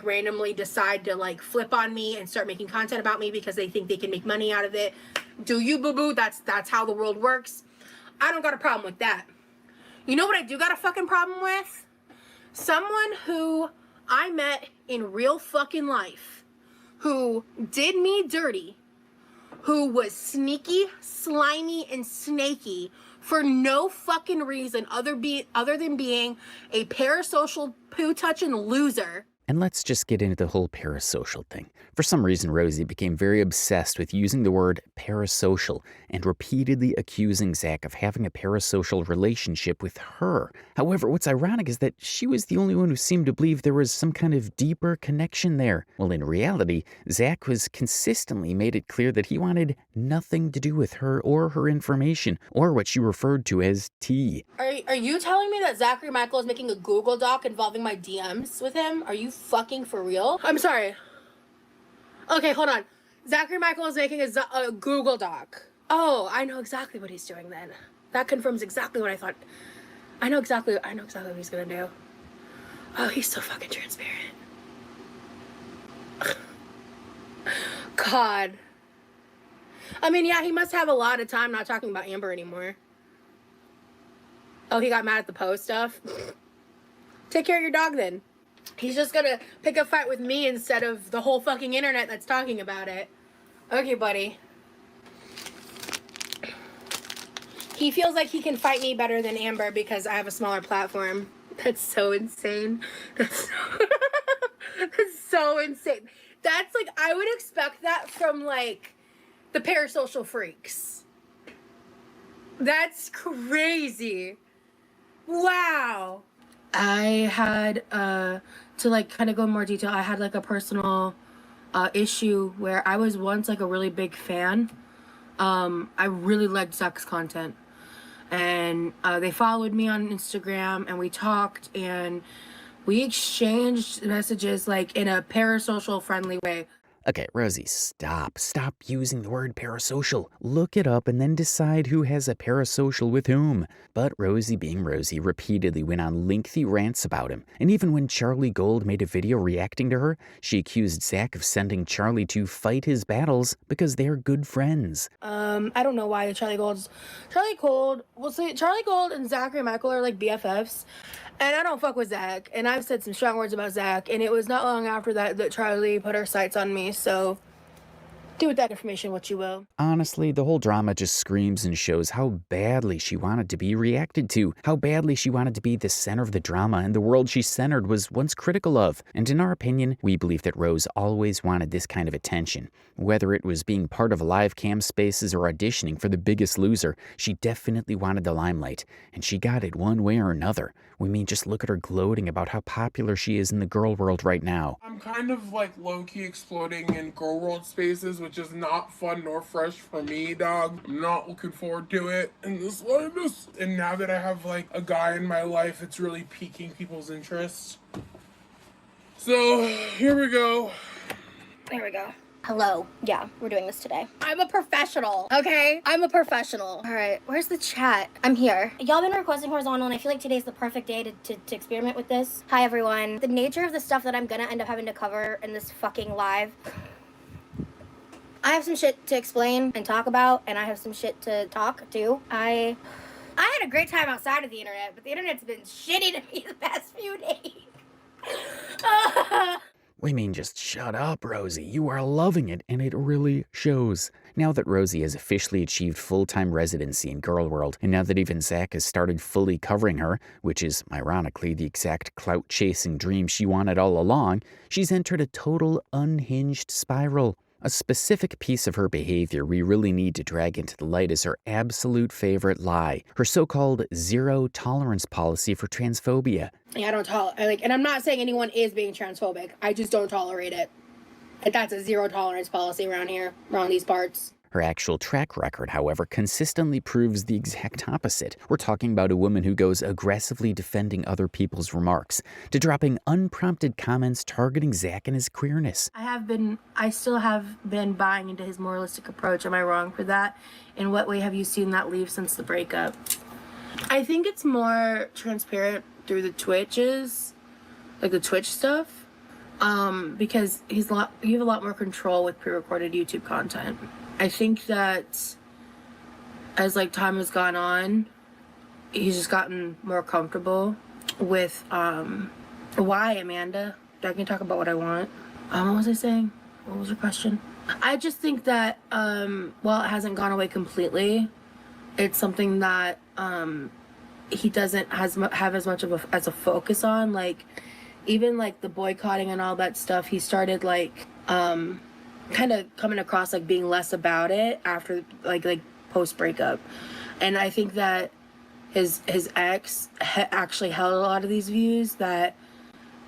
randomly decide to flip on me and start making content about me because they think they can make money out of it. Do you, boo-boo? That's how the world works. I don't got a problem with that. You know what I do got a fucking problem with? Someone who I met in real fucking life, who did me dirty, who was sneaky, slimy, and snaky for no fucking reason other than being a parasocial poo-touching loser. And let's just get into the whole parasocial thing. For some reason, Rosie became very obsessed with using the word parasocial and repeatedly accusing Zach of having a parasocial relationship with her. However, what's ironic is that she was the only one who seemed to believe there was some kind of deeper connection there. Well, in reality, Zach was consistently made it clear that he wanted nothing to do with her or her information, or what she referred to as tea. Are you telling me that Zachary Michael is making a Google Doc involving my DMs with him? Are you fucking for real? I'm sorry. Okay, hold on. Zachary Michael is making a Google Doc. Oh, I know exactly what he's doing then. That confirms exactly what I thought. I know exactly what he's gonna do. Oh, he's so fucking transparent. God. I mean, yeah, he must have a lot of time not talking about Amber anymore. Oh, he got mad at the post stuff? Take care of your dog then. He's just gonna pick a fight with me instead of the whole fucking internet that's talking about it. Okay, buddy. He feels like he can fight me better than Amber because I have a smaller platform. That's so insane. That's so insane. That's I would expect that from the parasocial freaks. That's crazy. Wow. I had to kind of go in more detail. I had a personal issue where I was once a really big fan. I really liked Zach's content, and they followed me on Instagram, and we talked, and we exchanged messages in a parasocial friendly way. Okay, Rosie, stop. Stop using the word parasocial. Look it up and then decide who has a parasocial with whom. But Rosie, being Rosie, repeatedly went on lengthy rants about him. And even when Charlie Gold made a video reacting to her, she accused Zach of sending Charlie to fight his battles because they're good friends. I don't know why Charlie Gold and Zachary Michael are like BFFs. And I don't fuck with Zach. And I've said some strong words about Zach. And it was not long after that Charlie put her sights on me. So do with that information what you will. Honestly, the whole drama just screams and shows how badly she wanted to be reacted to, how badly she wanted to be the center of the drama and the world she centered was once critical of. And in our opinion, we believe that Rose always wanted this kind of attention. Whether it was being part of live cam spaces or auditioning for The Biggest Loser, she definitely wanted the limelight, and she got it one way or another. We mean, just look at her gloating about how popular she is in the girl world right now. I'm kind of like low-key exploding in girl world spaces, which is not fun nor fresh for me, dog. I'm not looking forward to it in the slightest. And now that I have like a guy in my life, it's really piquing people's interest. So here we go. Here we go. Hello. Yeah, we're doing this today. I'm a professional, okay? I'm a professional. All right, where's the chat? I'm here. Y'all been requesting horizontal, and I feel like today's the perfect day to experiment with this. Hi, everyone. The nature of the stuff that I'm gonna end up having to cover in this fucking live. I have some shit to explain and talk about, and I have some shit to talk to. I had a great time outside of the internet, but the internet's been shitty to me the past few days. We mean, just shut up, Rosie. You are loving it, and it really shows. Now that Rosie has officially achieved full-time residency in Gorl World, and now that even Zach has started fully covering her, which is, ironically, the exact clout-chasing dream she wanted all along, she's entered a total unhinged spiral. A specific piece of her behavior we really need to drag into the light is her absolute favorite lie, her so-called zero-tolerance policy for transphobia. Yeah, I don't tolerate, and I'm not saying anyone is being transphobic. I just don't tolerate it. Like, that's a zero-tolerance policy around here, around these parts. Her actual track record, however, consistently proves the exact opposite. We're talking about a woman who goes aggressively defending other people's remarks, to dropping unprompted comments targeting Zach and his queerness. I still have been buying into his moralistic approach. Am I wrong for that? In what way have you seen that leave since the breakup? I think it's more transparent through the Twitches, like the Twitch stuff, because you have a lot more control with pre-recorded YouTube content. I think that as like time has gone on, he's just gotten more comfortable with why, Amanda? I can talk about what I want. What was I saying? What was your question? I just think that while it hasn't gone away completely, it's something that he doesn't have as much of a focus on. Like, even like the boycotting and all that stuff, he started like kind of coming across like being less about it after like post breakup. And I think that his ex actually held a lot of these views that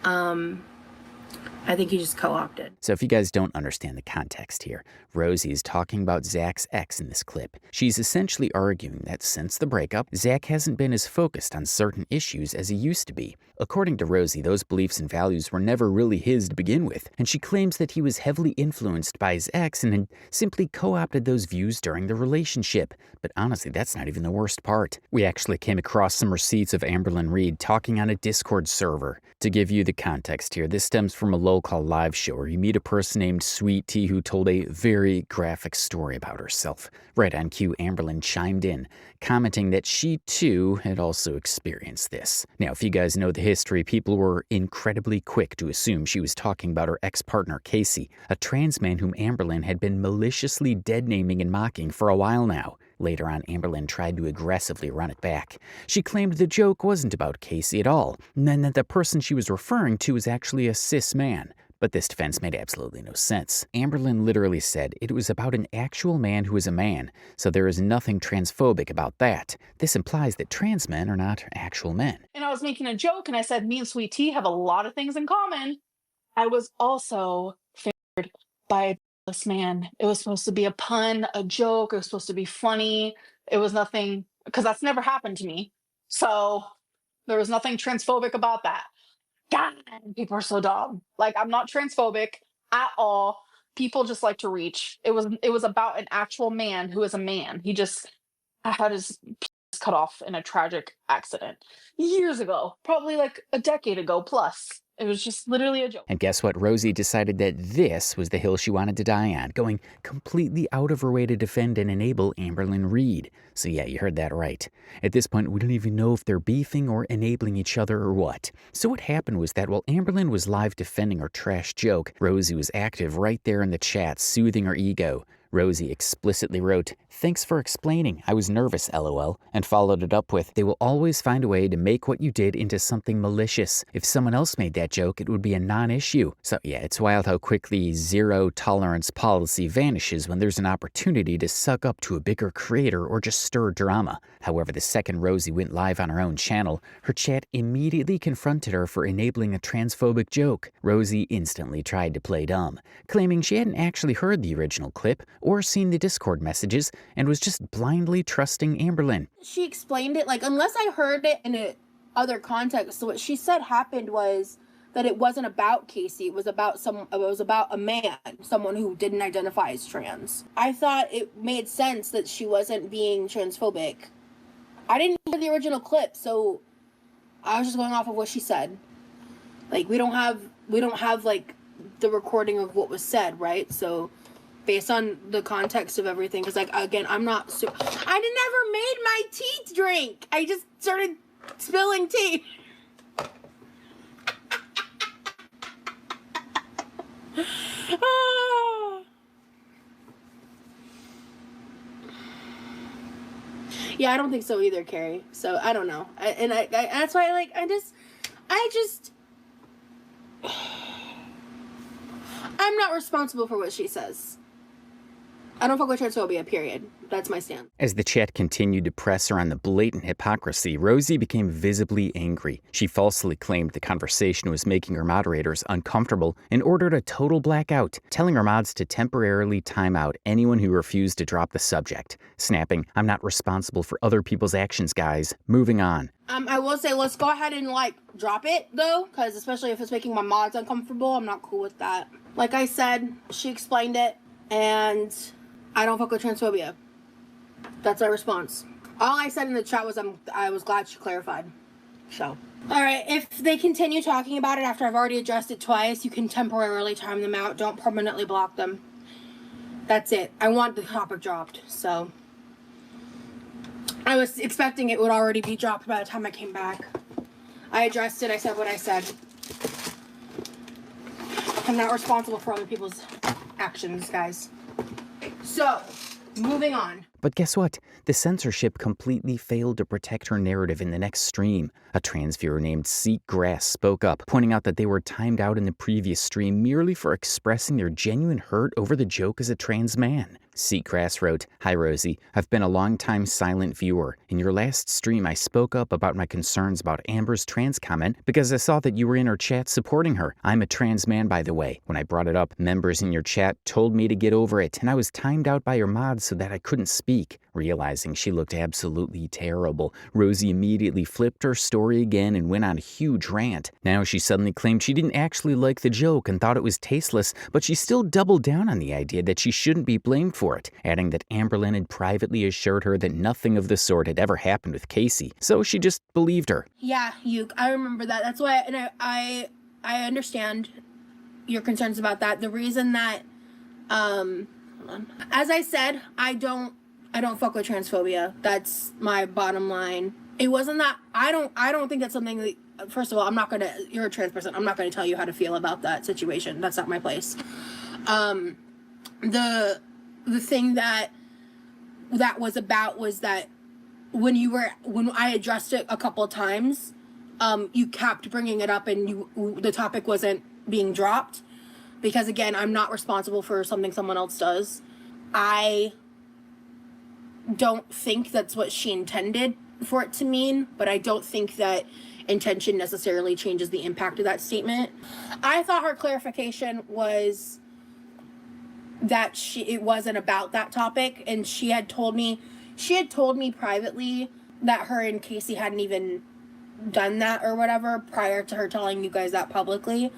I think he just co-opted. So if you guys don't understand the context here, Rosie is talking about Zach's ex in this clip. She's essentially arguing that since the breakup, Zach hasn't been as focused on certain issues as he used to be. According to Rosie, those beliefs and values were never really his to begin with, and she claims that he was heavily influenced by his ex and had simply co-opted those views during the relationship. But honestly, that's not even the worst part. We actually came across some receipts of Amberlynn Reid talking on a Discord server. To give you the context here, this stems from a local live show where you meet a person named Sweet Tea who told a very graphic story about herself. Right on cue, Amberlynn chimed in, commenting that she too had also experienced this. Now, if you guys know the history, people were incredibly quick to assume she was talking about her ex-partner Casey, a trans man whom Amberlynn had been maliciously dead-naming and mocking for a while now. Later on, Amberlynn tried to aggressively run it back. She claimed the joke wasn't about Casey at all, and then that the person she was referring to was actually a cis man. But this defense made absolutely no sense. Amberlynn literally said it was about an actual man who is a man, so there is nothing transphobic about that. This implies that trans men are not actual men. And I was making a joke, and I said, me and Sweet Tea have a lot of things in common. I was also favored by a this man. It was supposed to be a pun, a joke. It was supposed to be funny. It was nothing, because that's never happened to me. So there was nothing transphobic about that. God, people are so dumb. Like, I'm not transphobic at all. people just like to reach. It was about an actual man who is a man. He just had his penis cut off in a tragic accident years ago, probably like a decade ago plus. It was just literally a joke. And guess what? Rosie decided that this was the hill she wanted to die on, going completely out of her way to defend and enable Amberlynn Reid. So yeah, you heard that right. At this point, we don't even know if they're beefing or enabling each other or what. So what happened was that while Amberlynn was live defending her trash joke, Rosie was active right there in the chat, soothing her ego. Rosie explicitly wrote, "Thanks for explaining. I was nervous, lol," and followed it up with, "They will always find a way to make what you did into something malicious. If someone else made that joke, it would be a non-issue." So yeah, it's wild how quickly zero tolerance policy vanishes when there's an opportunity to suck up to a bigger creator or just stir drama. However, the second Rosie went live on her own channel, her chat immediately confronted her for enabling a transphobic joke. Rosie instantly tried to play dumb, claiming she hadn't actually heard the original clip or seen the Discord messages and was just blindly trusting Amberlynn. She explained it, like, unless I heard it in other context, so what she said happened was that it wasn't about Casey, it was about a man, someone who didn't identify as trans. I thought it made sense that she wasn't being transphobic. I didn't hear the original clip, so I was just going off of what she said. Like, we don't have like the recording of what was said, right? So based on the context of everything, because, like, again, I never made my tea drink. I just started spilling tea. Yeah, I don't think so either, Carrie. So I don't know. That's why I'm not responsible for what she says. I don't fuck with transphobia, period. That's my stand. As the chat continued to press her on the blatant hypocrisy, Rosie became visibly angry. She falsely claimed the conversation was making her moderators uncomfortable and ordered a total blackout, telling her mods to temporarily time out anyone who refused to drop the subject, snapping, "I'm not responsible for other people's actions, guys. Moving on." I will say, let's go ahead and, like, drop it, though, because especially if it's making my mods uncomfortable, I'm not cool with that. Like I said, she explained it, and I don't fuck with transphobia. That's our response. All I said in the chat was I was glad she clarified. So, all right, if they continue talking about it after I've already addressed it twice, you can temporarily time them out. Don't permanently block them. That's it. I want the topic dropped, so. I was expecting it would already be dropped by the time I came back. I addressed it. I said what I said. I'm not responsible for other people's actions, guys. So, moving on. But guess what? The censorship completely failed to protect her narrative in the next stream. A trans viewer named Seekgrass spoke up, pointing out that they were timed out in the previous stream merely for expressing their genuine hurt over the joke as a trans man. Seekgrass wrote, "Hi Rosie, I've been a long-time silent viewer. In your last stream, I spoke up about my concerns about Amber's trans comment because I saw that you were in her chat supporting her. I'm a trans man, by the way. When I brought it up, members in your chat told me to get over it, and I was timed out by your mods so that I couldn't speak." Realizing she looked absolutely terrible, Rosie immediately flipped her story again and went on a huge rant. Now she suddenly claimed she didn't actually like the joke and thought it was tasteless, but she still doubled down on the idea that she shouldn't be blamed for it, adding that Amberlynn had privately assured her that nothing of the sort had ever happened with Casey, so she just believed her. Yeah, I remember that. That's why, and I understand your concerns about that. The reason that, hold on. As I said, I don't fuck with transphobia. That's my bottom line. It wasn't that I don't think that's something that, first of all, you're a trans person. I'm not gonna tell you how to feel about that situation. That's not my place. The thing that was about was that when I addressed it a couple of times, you kept bringing it up and the topic wasn't being dropped, because again, I'm not responsible for something someone else does. I don't think that's what she intended for it to mean, but I don't think that intention necessarily changes the impact of that statement. I thought her clarification was that it wasn't about that topic, and she had told me privately that her and Casey hadn't even done that or whatever prior to her telling you guys that publicly.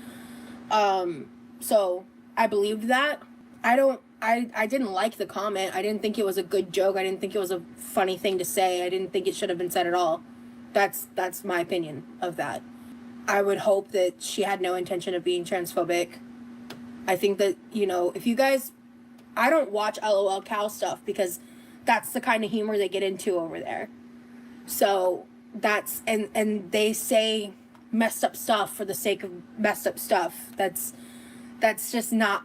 So I believed that. I didn't like the comment. I didn't think it was a good joke. I didn't think it was a funny thing to say. I didn't think it should have been said at all. That's my opinion of that. I would hope that she had no intention of being transphobic. I think that, you know, if you guys, I don't watch LOL cow stuff because that's the kind of humor they get into over there. So that's, and they say messed up stuff for the sake of messed up stuff. That's just not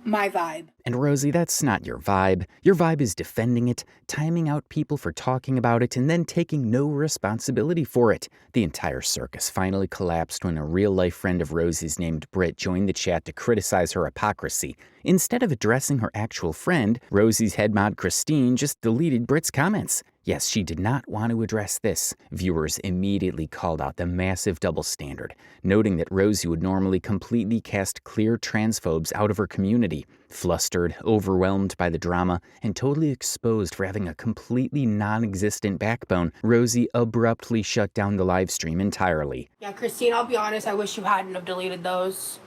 my vibe. And Rosie, that's not your vibe. Your vibe is defending it, timing out people for talking about it, and then taking no responsibility for it. The entire circus finally collapsed when a real-life friend of Rosie's named Britt joined the chat to criticize her hypocrisy. Instead of addressing her actual friend, Rosie's head mod Christine just deleted Britt's comments. Yes, she did not want to address this. Viewers immediately called out the massive double standard, noting that Rosie would normally completely cast clear transphobes out of her community. Flustered, overwhelmed by the drama, and totally exposed for having a completely non-existent backbone, Rosie abruptly shut down the live stream entirely. Yeah, Christine, I'll be honest, I wish you hadn't have deleted those.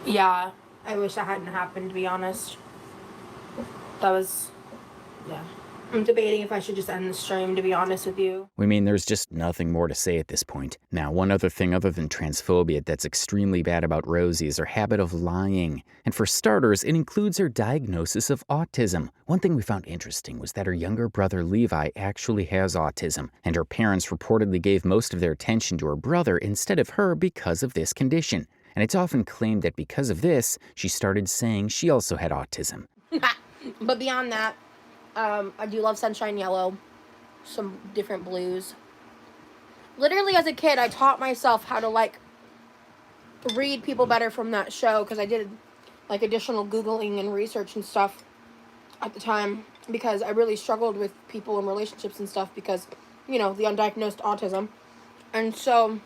Yeah, I wish that hadn't happened, to be honest. That was, yeah. I'm debating if I should just end the stream, to be honest with you. We mean, there's just nothing more to say at this point. Now, one other thing other than transphobia that's extremely bad about Rosie is her habit of lying. And for starters, it includes her diagnosis of autism. One thing we found interesting was that her younger brother Levi actually has autism, and her parents reportedly gave most of their attention to her brother instead of her because of this condition. And it's often claimed that because of this, she started saying she also had autism. But beyond that, I do love Sunshine Yellow, some different blues. Literally as a kid, I taught myself how to, like, read people better from that show because I did, like, additional Googling and research and stuff at the time because I really struggled with people and relationships and stuff because, you know, the undiagnosed autism. And so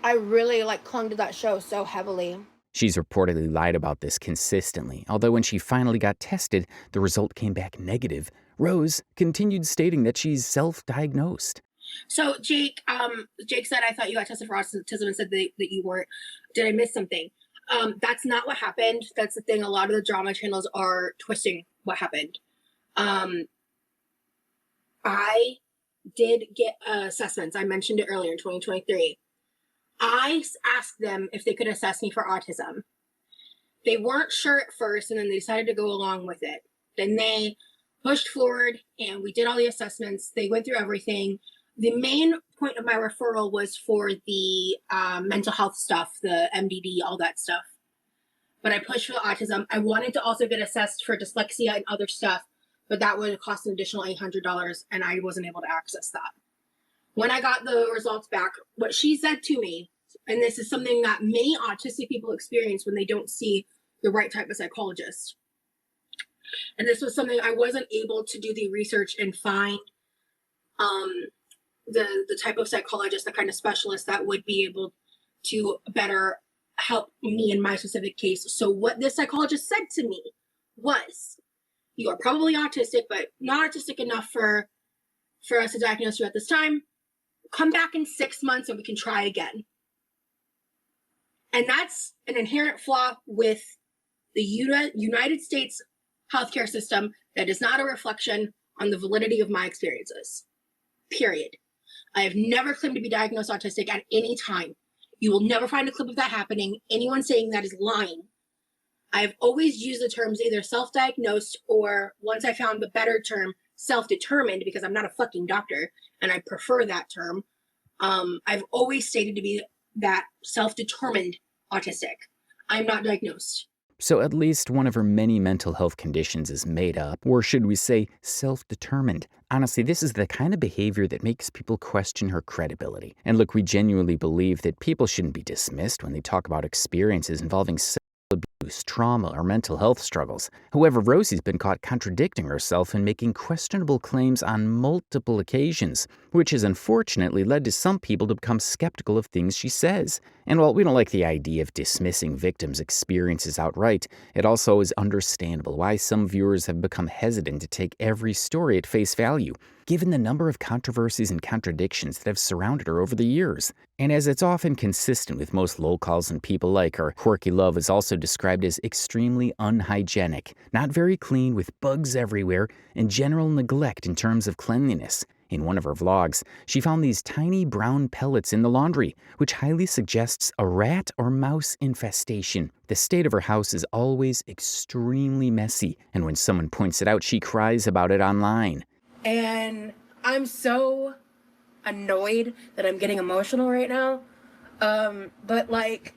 I really, like, clung to that show so heavily. She's reportedly lied about this consistently, although when she finally got tested, the result came back negative. Rose continued stating that she's self-diagnosed. So Jake said, I thought you got tested for autism and said that you weren't. Did I miss something? That's not what happened. That's the thing. A lot of the drama channels are twisting what happened. I did get assessments. I mentioned it earlier in 2023. I asked them if they could assess me for autism. They weren't sure at first, and then they decided to go along with it. Then they pushed forward, and we did all the assessments. They went through everything. The main point of my referral was for the mental health stuff, the MDD, all that stuff. But I pushed for the autism. I wanted to also get assessed for dyslexia and other stuff, but that would cost an additional $800, and I wasn't able to access that. When I got the results back, what she said to me, and this is something that many autistic people experience when they don't see the right type of psychologist. And this was something I wasn't able to do the research and find the type of psychologist, the kind of specialist that would be able to better help me in my specific case. So what this psychologist said to me was, you are probably autistic, but not autistic enough for us to diagnose you at this time. Come back in 6 months and we can try again. And that's an inherent flaw with the United States healthcare system that is not a reflection on the validity of my experiences. Period. I have never claimed to be diagnosed autistic at any time. You will never find a clip of that happening. Anyone saying that is lying. I've always used the terms either self-diagnosed or, once I found the better term, self-determined, because I'm not a fucking doctor and I prefer that term. I've always stated to be that self-determined autistic. I'm not diagnosed. So at least one of her many mental health conditions is made up, or should we say self-determined. Honestly, this is the kind of behavior that makes people question her credibility. And look, we genuinely believe that people shouldn't be dismissed when they talk about experiences involving sexual abuse abuse, trauma, or mental health struggles. However, Rosie's been caught contradicting herself and making questionable claims on multiple occasions, which has unfortunately led to some people to become skeptical of things she says. And while we don't like the idea of dismissing victims' experiences outright, it also is understandable why some viewers have become hesitant to take every story at face value, given the number of controversies and contradictions that have surrounded her over the years. And as it's often consistent with most locals and people like her, Quirky Love is also described as extremely unhygienic, not very clean, with bugs everywhere, and general neglect in terms of cleanliness. In one of her vlogs, she found these tiny brown pellets in the laundry, which highly suggests a rat or mouse infestation. The state of her house is always extremely messy, and when someone points it out, she cries about it online. And I'm so annoyed that I'm getting emotional right now. But like,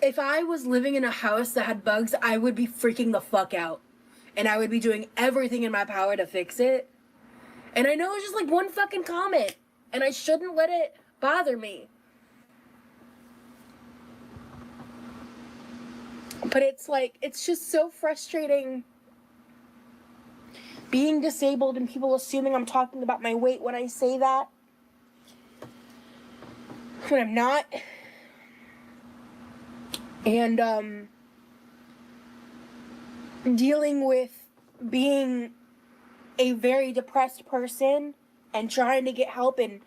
if I was living in a house that had bugs, I would be freaking the fuck out. And I would be doing everything in my power to fix it. And I know it's just like one fucking comment, and I shouldn't let it bother me. But it's like, it's just so frustrating being disabled and people assuming I'm talking about my weight when I say that, when I'm not. And dealing with being a very depressed person and trying to get help and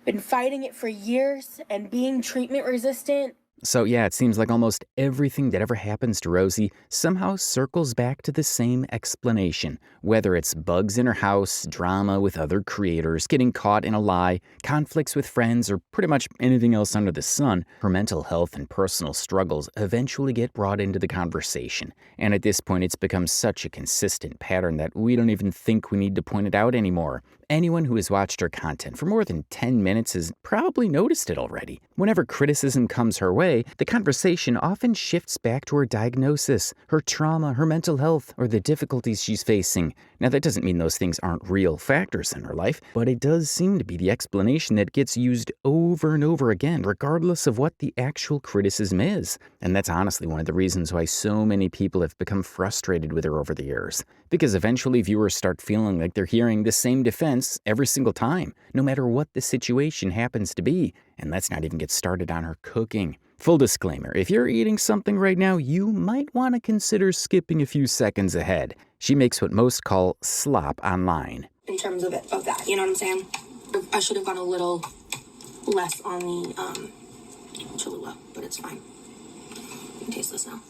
been fighting it for years and being treatment resistant. So yeah, it seems like almost everything that ever happens to Rosie somehow circles back to the same explanation. Whether it's bugs in her house, drama with other creators, getting caught in a lie, conflicts with friends, or pretty much anything else under the sun, her mental health and personal struggles eventually get brought into the conversation. And at this point, it's become such a consistent pattern that we don't even think we need to point it out anymore. Anyone who has watched her content for more than 10 minutes has probably noticed it already. Whenever criticism comes her way, the conversation often shifts back to her diagnosis, her trauma, her mental health, or the difficulties she's facing. Now, that doesn't mean those things aren't real factors in her life, but it does seem to be the explanation that gets used over and over again, regardless of what the actual criticism is. And that's honestly one of the reasons why so many people have become frustrated with her over the years. Because eventually viewers start feeling like they're hearing the same defense every single time, no matter what the situation happens to be. And let's not even get started on her cooking. Full disclaimer, if you're eating something right now, you might want to consider skipping a few seconds ahead. She makes what most call slop online. In terms of that, you know what I'm saying? I should have gone a little less on the Cholula, but it's fine. You can taste this now.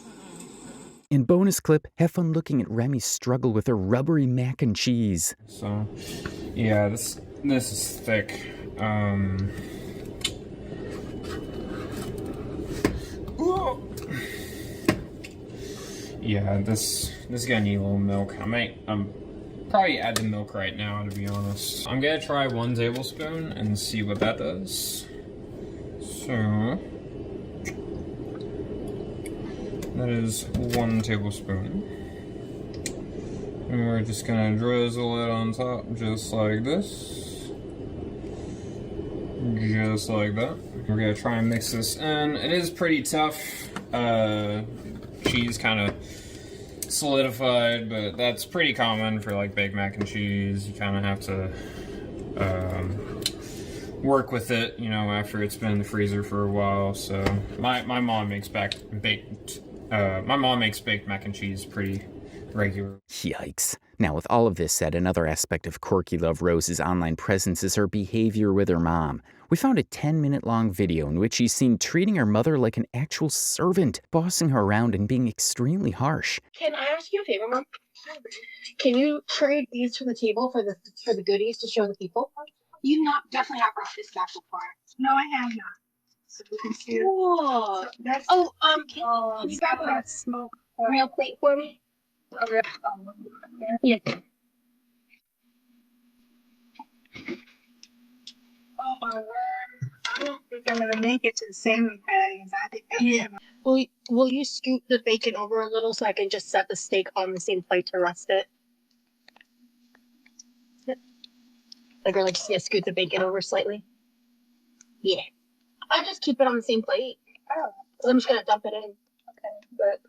In bonus clip, have fun looking at Remy struggle with her rubbery mac and cheese. So, yeah, this is thick. Yeah, this is gonna need a little milk. I'm probably add the milk right now, to be honest. I'm gonna try 1 tablespoon and see what that does. So that is 1 tablespoon. And we're just gonna drizzle it on top just like this. Just like that. We're gonna try and mix this in. It is pretty tough. Cheese kind of solidified, but that's pretty common for like baked mac and cheese. You kind of have to work with it, you know, after it's been in the freezer for a while. So my mom makes baked mac and cheese pretty regular. Yikes. Now, with all of this said, another aspect of Quirky Love Rose's online presence is her behavior with her mom. We found a 10-minute long video in which she's seen treating her mother like an actual servant, bossing her around and being extremely harsh. Can I ask you a favor, Mom? Can you trade these from the table for the goodies to show the people? You definitely have brought this back before. No, I have not. So we can see it. Cool. That's can you grab that smoke real plate for me? Yeah. Oh my word. I don't think I'm gonna make it to the same patties. I think I am. Will you scoot the bacon over a little so I can just set the steak on the same plate to rest it? Like scoot the bacon over slightly. Yeah. I just keep it on the same plate. Oh. I'm just gonna dump it in. Okay, but.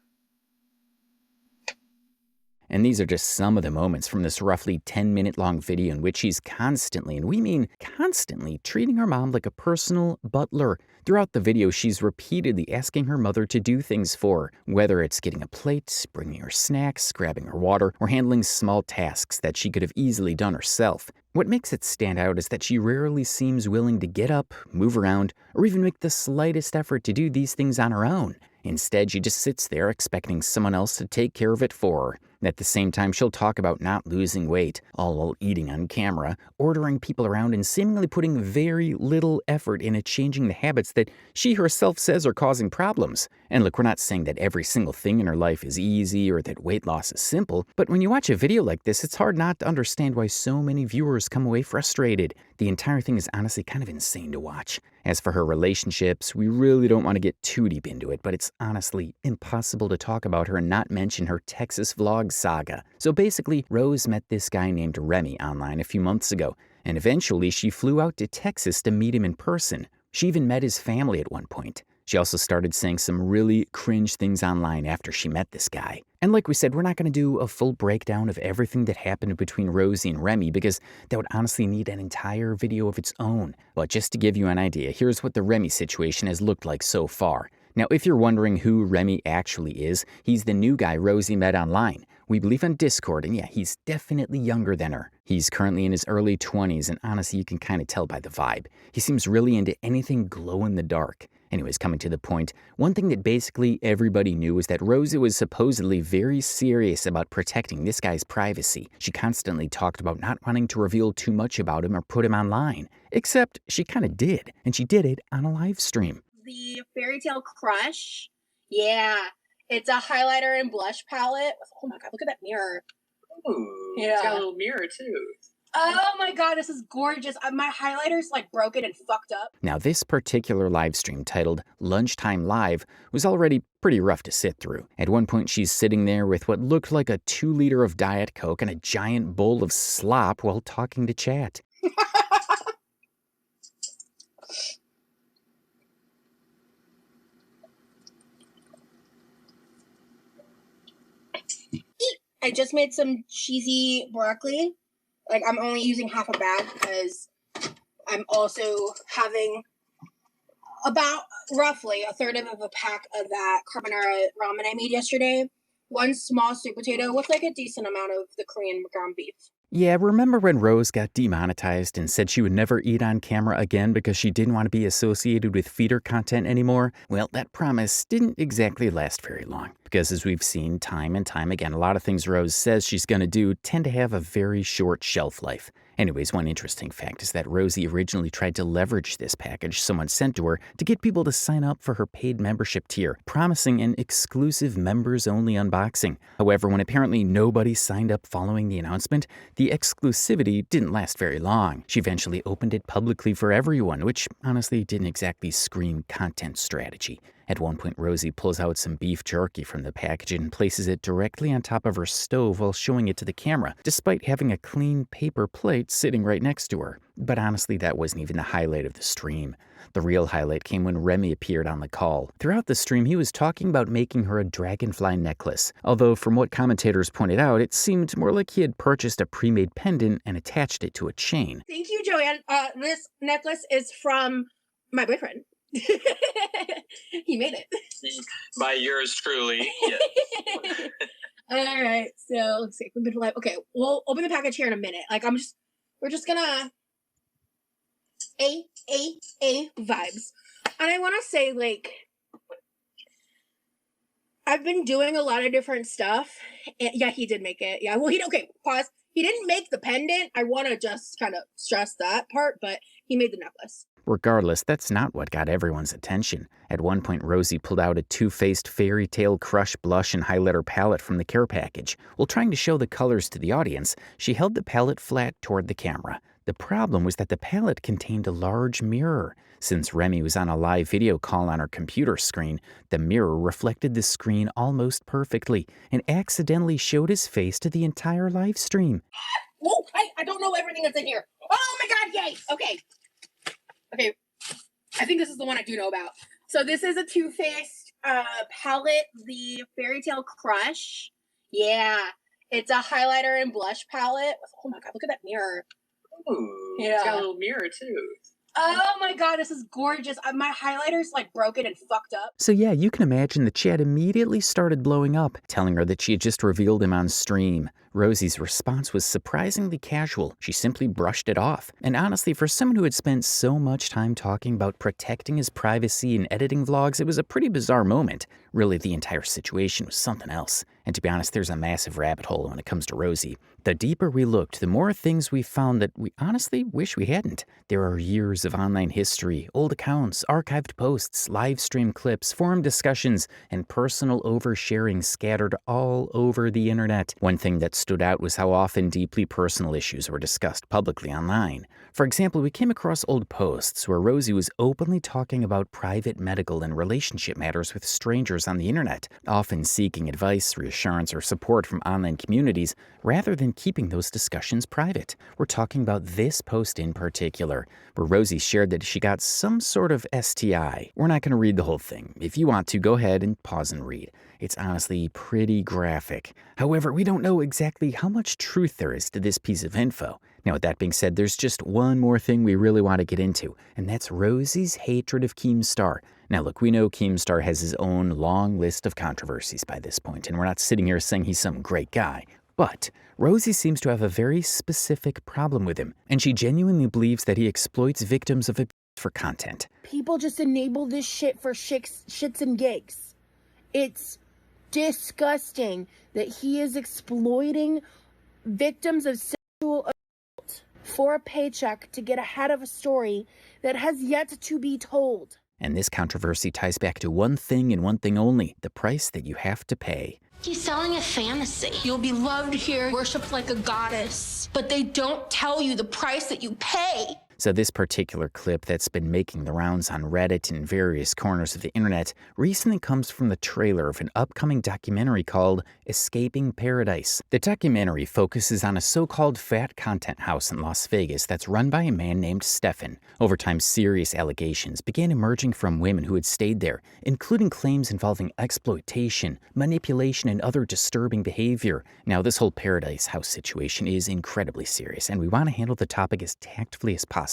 And these are just some of the moments from this roughly 10-minute long video in which she's constantly, and we mean constantly, treating her mom like a personal butler. Throughout the video, she's repeatedly asking her mother to do things for her, whether it's getting a plate, bringing her snacks, grabbing her water, or handling small tasks that she could have easily done herself. What makes it stand out is that she rarely seems willing to get up, move around, or even make the slightest effort to do these things on her own. Instead, she just sits there expecting someone else to take care of it for her. At the same time, she'll talk about not losing weight, all while eating on camera, ordering people around, and seemingly putting very little effort into changing the habits that she herself says are causing problems. And look, we're not saying that every single thing in her life is easy or that weight loss is simple, but when you watch a video like this, it's hard not to understand why so many viewers come away frustrated. The entire thing is honestly kind of insane to watch. As for her relationships, we really don't want to get too deep into it, but it's honestly impossible to talk about her and not mention her Texas vlog saga. So basically, Rose met this guy named Remy online a few months ago, and eventually she flew out to Texas to meet him in person. She even met his family at one point. She also started saying some really cringe things online after she met this guy. And like we said, we're not going to do a full breakdown of everything that happened between Rosie and Remy because that would honestly need an entire video of its own. But just to give you an idea, here's what the Remy situation has looked like so far. Now, if you're wondering who Remy actually is, he's the new guy Rosie met online. We believe on Discord, and yeah, he's definitely younger than her. He's currently in his early 20s, and honestly, you can kind of tell by the vibe. He seems really into anything glow in the dark. Anyways, coming to the point, one thing that basically everybody knew was that Rosie was supposedly very serious about protecting this guy's privacy. She constantly talked about not wanting to reveal too much about him or put him online. Except she kind of did, and she did it on a live stream. The Fairy Tale Crush. Yeah. It's a highlighter and blush palette. Oh my god, look at that mirror. Ooh, Yeah. it's got a little mirror too. Oh my god, this is gorgeous. My highlighter's like broken and fucked up. Now, this particular live stream titled Lunchtime Live was already pretty rough to sit through. At one point, she's sitting there with what looked like a 2-liter of Diet Coke and a giant bowl of slop while talking to chat. I just made some cheesy broccoli. Like, I'm only using half a bag because I'm also having about roughly a third of a pack of that carbonara ramen I made yesterday. One small sweet potato with like a decent amount of the Korean ground beef. Yeah, remember when Rose got demonetized and said she would never eat on camera again because she didn't want to be associated with feeder content anymore? Well, that promise didn't exactly last very long. Because as we've seen time and time again, a lot of things Rose says she's going to do tend to have a very short shelf life. Anyways, one interesting fact is that Rosie originally tried to leverage this package someone sent to her to get people to sign up for her paid membership tier, promising an exclusive members-only unboxing. However, when apparently nobody signed up following the announcement, the exclusivity didn't last very long. She eventually opened it publicly for everyone, which honestly didn't exactly scream content strategy. At one point, Rosie pulls out some beef jerky from the package and places it directly on top of her stove while showing it to the camera, despite having a clean paper plate sitting right next to her. But honestly, that wasn't even the highlight of the stream. The real highlight came when Remy appeared on the call. Throughout the stream, he was talking about making her a dragonfly necklace, although from what commentators pointed out, it seemed more like he had purchased a pre-made pendant and attached it to a chain. Thank you, Joanne. This necklace is from my boyfriend. He made it. By yours truly. Yes. All right, so let's see. We've been live. Okay, we'll open the package here in a minute. Like we're just gonna vibes. And I want to say, like, I've been doing a lot of different stuff. Yeah, he did make it. Yeah, well, okay, pause. He didn't make the pendant. I want to just kind of stress that part, but he made the necklace. Regardless, that's not what got everyone's attention. At one point, Rosie pulled out a two-faced Fairy Tale Crush blush and highlighter palette from the care package. While trying to show the colors to the audience, she held the palette flat toward the camera. The problem was that the palette contained a large mirror. Since Remy was on a live video call on her computer screen, the mirror reflected the screen almost perfectly and accidentally showed his face to the entire live stream. Whoa, I don't know everything that's in here. Oh my god, yay! Okay, I think this is the one I do know about. So this is a Too Faced palette, the Fairy Tale Crush. Yeah, it's a highlighter and blush palette. Oh my god, look at that mirror. Ooh, Yeah. it's got a little mirror too. Oh my god, this is gorgeous. My highlighter's like broken and fucked up. So yeah, you can imagine that Chad immediately started blowing up, telling her that she had just revealed him on stream. Rosie's response was surprisingly casual. She simply brushed it off. And honestly, for someone who had spent so much time talking about protecting his privacy and editing vlogs, it was a pretty bizarre moment. Really, the entire situation was something else. And to be honest, there's a massive rabbit hole when it comes to Rosie. The deeper we looked, the more things we found that we honestly wish we hadn't. There are years of online history, old accounts, archived posts, live stream clips, forum discussions, and personal oversharing scattered all over the internet. One thing that stood out was how often deeply personal issues were discussed publicly online. For example, we came across old posts where Rosie was openly talking about private medical and relationship matters with strangers on the internet, often seeking advice, reassurance, or support from online communities rather than keeping those discussions private. We're talking about this post in particular, where Rosie shared that she got some sort of STI. We're not going to read the whole thing. If you want to, go ahead and pause and read. It's honestly pretty graphic. However, we don't know exactly how much truth there is to this piece of info. Now, with that being said, there's just one more thing we really want to get into, and that's Rosie's hatred of Keemstar. Now, look, we know Keemstar has his own long list of controversies by this point, and we're not sitting here saying he's some great guy. But Rosie seems to have a very specific problem with him, and she genuinely believes that he exploits victims of abuse for content. People just enable this shit for shits and gigs. It's disgusting that he is exploiting victims of sexual assault for a paycheck to get ahead of a story that has yet to be told. And this controversy ties back to one thing and one thing only: the price that you have to pay. He's selling a fantasy. You'll be loved here, worshipped like a goddess, but they don't tell you the price that you pay. So this particular clip that's been making the rounds on Reddit and various corners of the internet recently comes from the trailer of an upcoming documentary called Escaping Paradise. The documentary focuses on a so-called fat content house in Las Vegas that's run by a man named Stefan. Over time, serious allegations began emerging from women who had stayed there, including claims involving exploitation, manipulation, and other disturbing behavior. Now, this whole Paradise House situation is incredibly serious, and we want to handle the topic as tactfully as possible.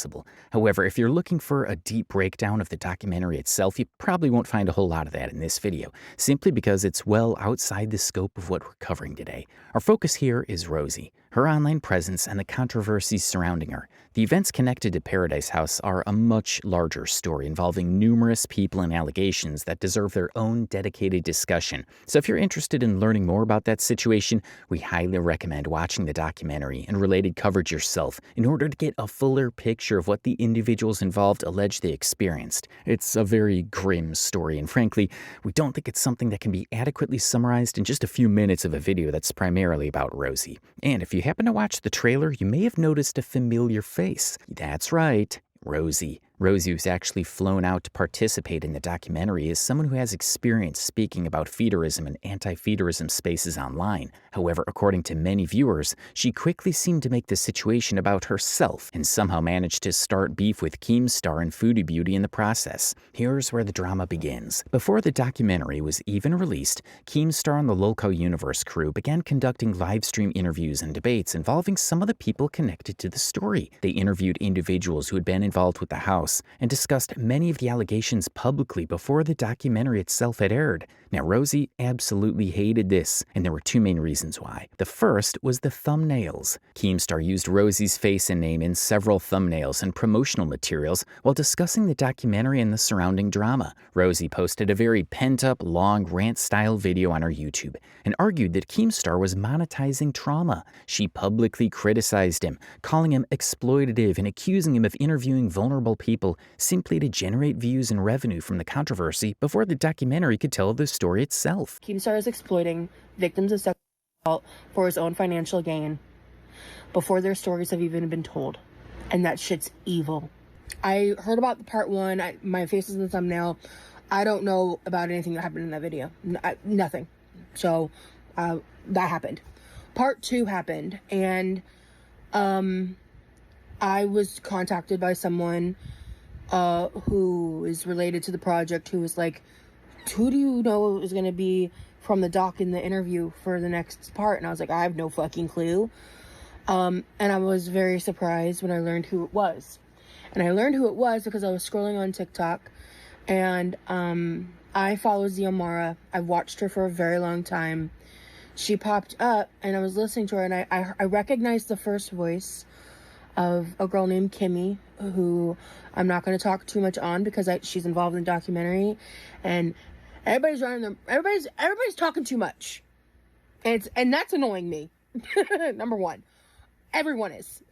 However, if you're looking for a deep breakdown of the documentary itself, you probably won't find a whole lot of that in this video, simply because it's well outside the scope of what we're covering today. Our focus here is Rosie, her online presence, and the controversies surrounding her. The events connected to Paradise House are a much larger story involving numerous people and allegations that deserve their own dedicated discussion. So if you're interested in learning more about that situation, we highly recommend watching the documentary and related coverage yourself in order to get a fuller picture of what the individuals involved allege they experienced. It's a very grim story, and frankly, we don't think it's something that can be adequately summarized in just a few minutes of a video that's primarily about Rosie. And if you happen to watch the trailer, you may have noticed a familiar face. That's right, Rosie. Rosie was actually flown out to participate in the documentary as someone who has experience speaking about feederism and anti-feederism spaces online. However, according to many viewers, she quickly seemed to make the situation about herself and somehow managed to start beef with Keemstar and Foodie Beauty in the process. Here's where the drama begins. Before the documentary was even released, Keemstar and the Loco Universe crew began conducting live stream interviews and debates involving some of the people connected to the story. They interviewed individuals who had been involved with the house and discussed many of the allegations publicly before the documentary itself had aired. Now, Rosie absolutely hated this, and there were two main reasons why. The first was the thumbnails. Keemstar used Rosie's face and name in several thumbnails and promotional materials while discussing the documentary and the surrounding drama. Rosie posted a very pent-up, long, rant-style video on her YouTube and argued that Keemstar was monetizing trauma. She publicly criticized him, calling him exploitative and accusing him of interviewing vulnerable people simply to generate views and revenue from the controversy before the documentary could tell the story itself. Keemstar is exploiting victims of sexual assault for his own financial gain before their stories have even been told. And that shit's evil. I heard about the part one. My face is in the thumbnail. I don't know about anything that happened in that video. Nothing. So that happened. Part two happened, and I was contacted by someone who is related to the project, who was like who do you know is going to be from the doc in the interview for the next part? And I was like, I have no fucking clue. And I was very surprised when I learned who it was. And I learned who it was because I was scrolling on TikTok, and I follow Ziamara. I've watched her for a very long time. She popped up, and I was listening to her, and I recognized the first voice of a girl named Kimmy, who I'm not going to talk too much on because she's involved in the documentary, and everybody's talking too much, and that's annoying me. Number one, everyone is.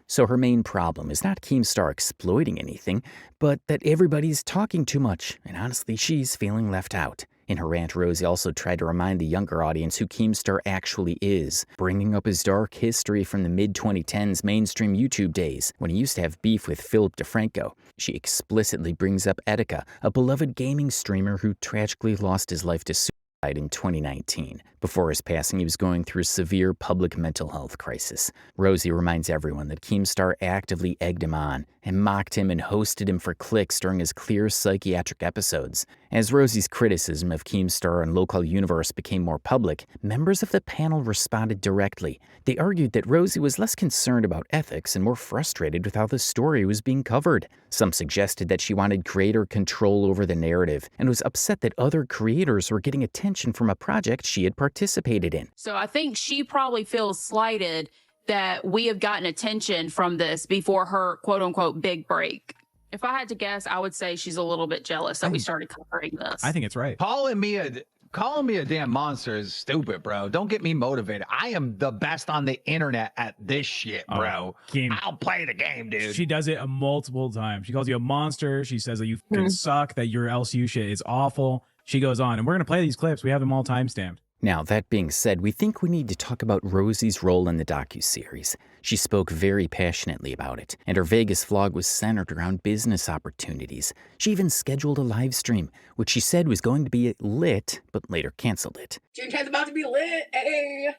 So her main problem is not Keemstar exploiting anything, but that everybody's talking too much, and honestly, she's feeling left out. In her rant, Rosie also tried to remind the younger audience who Keemstar actually is, bringing up his dark history from the mid-2010s mainstream YouTube days, when he used to have beef with Philip DeFranco. She explicitly brings up Etika, a beloved gaming streamer who tragically lost his life to suicide in 2019. Before his passing, he was going through a severe public mental health crisis. Rosie reminds everyone that Keemstar actively egged him on and mocked him and hosted him for clicks during his clear psychiatric episodes. As Rosie's criticism of Keemstar and Local Universe became more public, members of the panel responded directly. They argued that Rosie was less concerned about ethics and more frustrated with how the story was being covered. Some suggested that she wanted greater control over the narrative and was upset that other creators were getting attention from a project she had participated in. So I think she probably feels slighted that we have gotten attention from this before her quote unquote big break. If I had to guess, I would say she's a little bit jealous that we started covering this. I think it's right. Calling me a damn monster is stupid, bro. Don't get me motivated. I am the best on the internet at this shit, bro. I'll play the game, dude. She does it multiple times. She calls you a monster. She says that you fucking suck, that your LCU shit is awful. She goes on, and we're going to play these clips. We have them all timestamped. Now, that being said, we think we need to talk about Rosie's role in the docuseries. She spoke very passionately about it, and her Vegas vlog was centered around business opportunities. She even scheduled a live stream, which she said was going to be lit, but later canceled it. June 10's about to be lit, hey!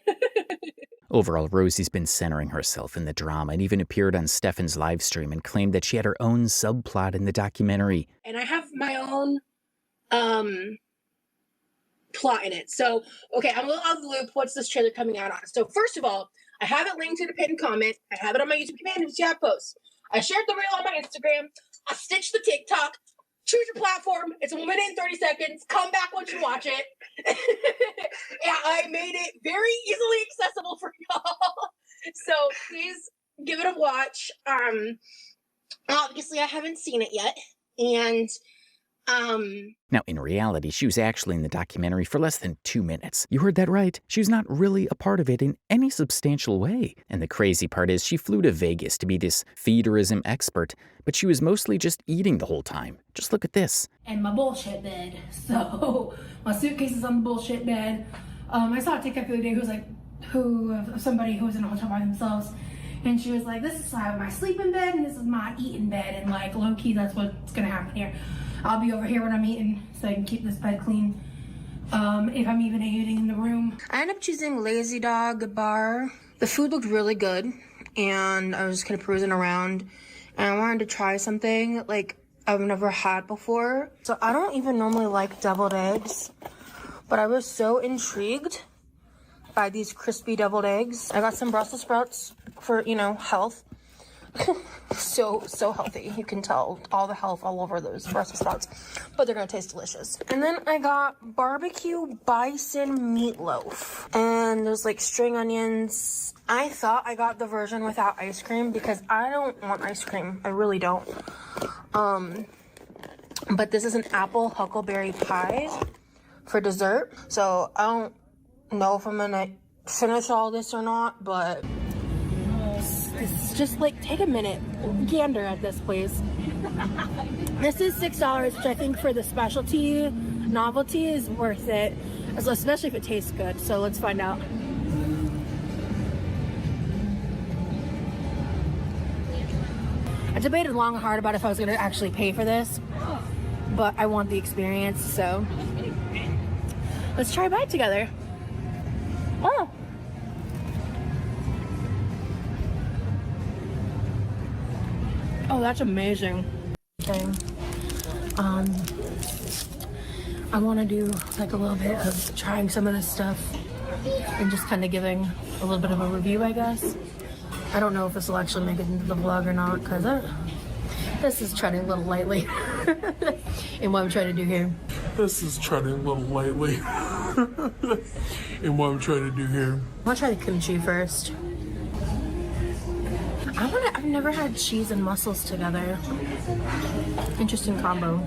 Overall, Rosie's been centering herself in the drama and even appeared on Stefan's live stream and claimed that she had her own subplot in the documentary. And I have my own plot in it. So, okay, I'm a little out of the loop. What's this trailer coming out on? So, first of all, I have it linked to the pinned comment. I have it on my YouTube community tab post. I shared the reel on my Instagram. I stitched the TikTok. Choose your platform. It's a minute and 30 seconds. Come back once you watch it. Yeah, I made it very easily accessible for y'all. So please give it a watch. Obviously I haven't seen it yet. And now, in reality, she was actually in the documentary for less than 2 minutes. You heard that right. She was not really a part of it in any substantial way. And the crazy part is she flew to Vegas to be this feederism expert, but she was mostly just eating the whole time. Just look at this. And my bullshit bed. So my suitcase is on the bullshit bed. I saw a TikTok the other day somebody who was in a hotel by themselves. And she was like, this is my sleeping bed and this is my eating bed. And like, low key, that's what's gonna happen here. I'll be over here when I'm eating so I can keep this bed clean. If I'm even eating in the room. I ended up choosing Lazy Dog Bar. The food looked really good, and I was just kind of perusing around, and I wanted to try something like I've never had before. So I don't even normally like deviled eggs, but I was so intrigued by these crispy deviled eggs. I got some Brussels sprouts for, health. so healthy. You can tell all the health all over those Brussels sprouts, but they're gonna taste delicious. And then I got barbecue bison meatloaf, and there's like string onions. I thought I got the version without ice cream because I don't want ice cream. I really don't. But this is an apple huckleberry pie for dessert, so I don't know if I'm gonna finish all this or not, but just like take a minute, gander at this, please. This is $6, which I think for the specialty novelty is worth it, especially if it tastes good. So let's find out. I debated long and hard about if I was going to actually pay for this, but I want the experience, so let's try a bite together. Oh, that's amazing. Okay. I want to do like a little bit of trying some of this stuff and just kind of giving a little bit of a review, I guess. I don't know if this will actually make it into the vlog or not, because this is treading a little lightly in what I'm trying to do here. This is treading a little lightly in what I'm trying to do here. I'll try the kimchi first. I've never had cheese and mussels together. Interesting combo.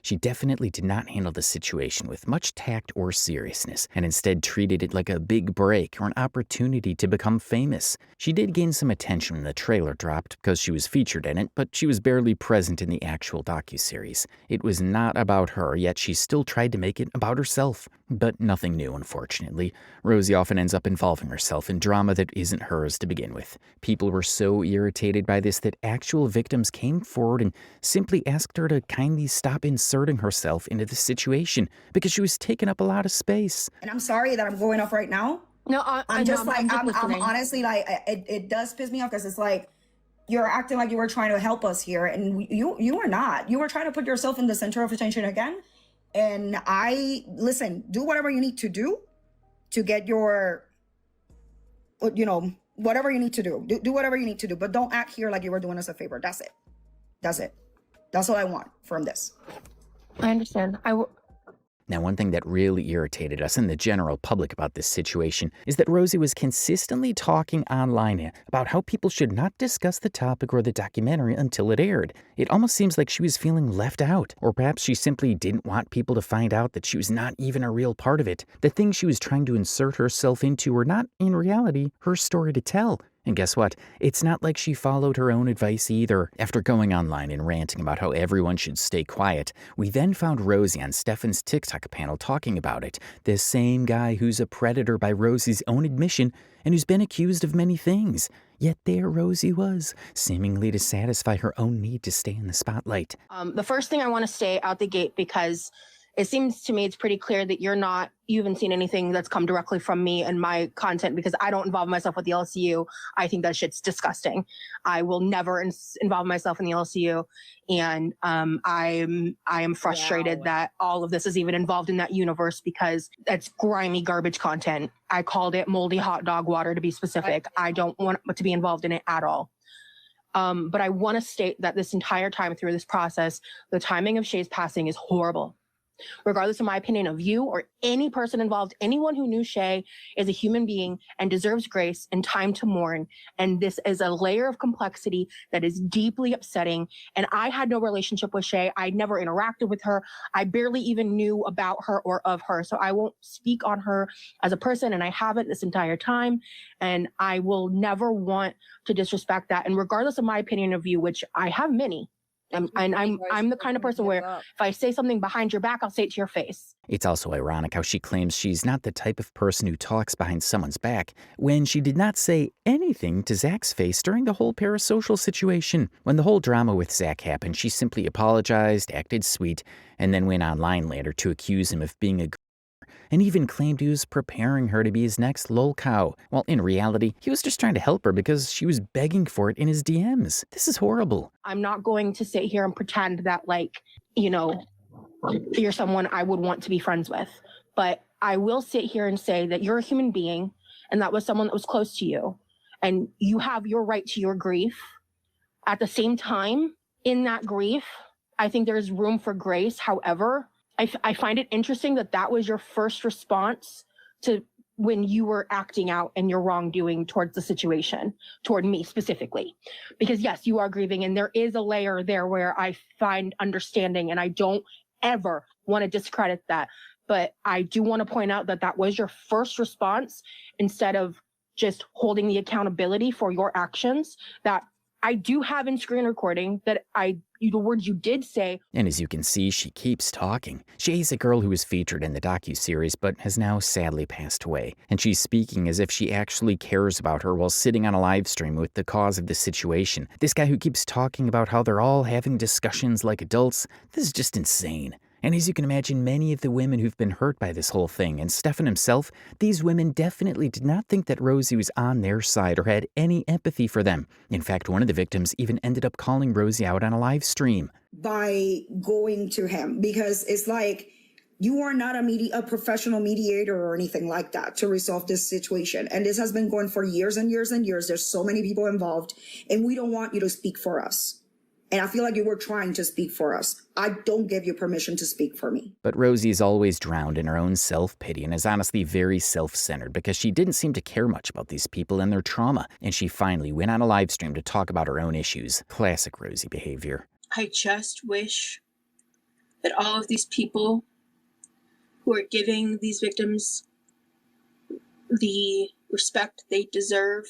She definitely did not handle the situation with much tact or seriousness, and instead treated it like a big break or an opportunity to become famous. She did gain some attention when the trailer dropped because she was featured in it, but she was barely present in the actual docuseries. It was not about her, yet she still tried to make it about herself. But nothing new, unfortunately. Rosie often ends up involving herself in drama that isn't hers to begin with. People were so irritated by this that actual victims came forward and simply asked her to kindly stop inserting herself into the situation because she was taking up a lot of space. And I'm sorry that I'm going off right now. No, I'm honestly like, it does piss me off because it's like, you're acting like you were trying to help us here, and you were not. You were trying to put yourself in the center of attention again. And listen, do whatever you need to do to get your, whatever you need to do. Do whatever you need to do, but don't act here like you were doing us a favor. That's it. That's all I want from this. I understand. Now, one thing that really irritated us and the general public about this situation is that Rosie was consistently talking online about how people should not discuss the topic or the documentary until it aired. It almost seems like she was feeling left out, or perhaps she simply didn't want people to find out that she was not even a real part of it. The things she was trying to insert herself into were not, in reality, her story to tell. And guess what? It's not like she followed her own advice either. After going online and ranting about how everyone should stay quiet, we then found Rosie on Stefan's TikTok panel talking about it. The same guy who's a predator by Rosie's own admission and who's been accused of many things. Yet there Rosie was, seemingly to satisfy her own need to stay in the spotlight. The first thing I want to say out the gate, because it seems to me it's pretty clear that you haven't seen anything that's come directly from me and my content, because I don't involve myself with the LCU. I think that shit's disgusting. I will never involve myself in the LCU. And I am frustrated that all of this is even involved in that universe, because that's grimy garbage content. I called it moldy hot dog water, to be specific. I don't want to be involved in it at all. But I want to state that this entire time through this process, the timing of Shay's passing is horrible. Regardless of my opinion of you or any person involved, anyone who knew Shay is a human being and deserves grace and time to mourn. And this is a layer of complexity that is deeply upsetting. And I had no relationship with Shay. I never interacted with her. I barely even knew about her or of her. So I won't speak on her as a person, and I haven't this entire time. And I will never want to disrespect that. And regardless of my opinion of you, which I have many, I'm the kind of person where if I say something behind your back, I'll say it to your face. It's also ironic how she claims she's not the type of person who talks behind someone's back when she did not say anything to Zach's face during the whole Parasocial situation. When the whole drama with Zach happened, she simply apologized, acted sweet, and then went online later to accuse him of being a and even claimed he was preparing her to be his next lol cow, while in reality, he was just trying to help her because she was begging for it in his DMs. This is horrible. I'm not going to sit here and pretend that, you're someone I would want to be friends with. But I will sit here and say that you're a human being, and that was someone that was close to you. And you have your right to your grief. At the same time, in that grief, I think there's room for grace. However, I find it interesting that was your first response to when you were acting out in your wrongdoing towards the situation, toward me specifically. Because yes, you are grieving, and there is a layer there where I find understanding, and I don't ever want to discredit that. But I do want to point out that was your first response, instead of just holding the accountability for your actions that I do have in screen recording that the words you did say. And as you can see, she keeps talking. Shay's a girl who was featured in the docuseries but has now sadly passed away. And she's speaking as if she actually cares about her while sitting on a live stream with the cause of the situation. This guy who keeps talking about how they're all having discussions like adults, this is just insane. And as you can imagine, many of the women who've been hurt by this whole thing, and Stefan himself, these women definitely did not think that Rosie was on their side or had any empathy for them. In fact, one of the victims even ended up calling Rosie out on a live stream. By going to him, because it's like, you are not a professional mediator or anything like that to resolve this situation. And this has been going for years and years and years. There's so many people involved, and we don't want you to speak for us. And I feel like you were trying to speak for us. I don't give you permission to speak for me. But Rosie is always drowned in her own self-pity and is honestly very self-centered because she didn't seem to care much about these people and their trauma. And she finally went on a live stream to talk about her own issues. Classic Rosie behavior. I just wish that all of these people who are giving these victims the respect they deserve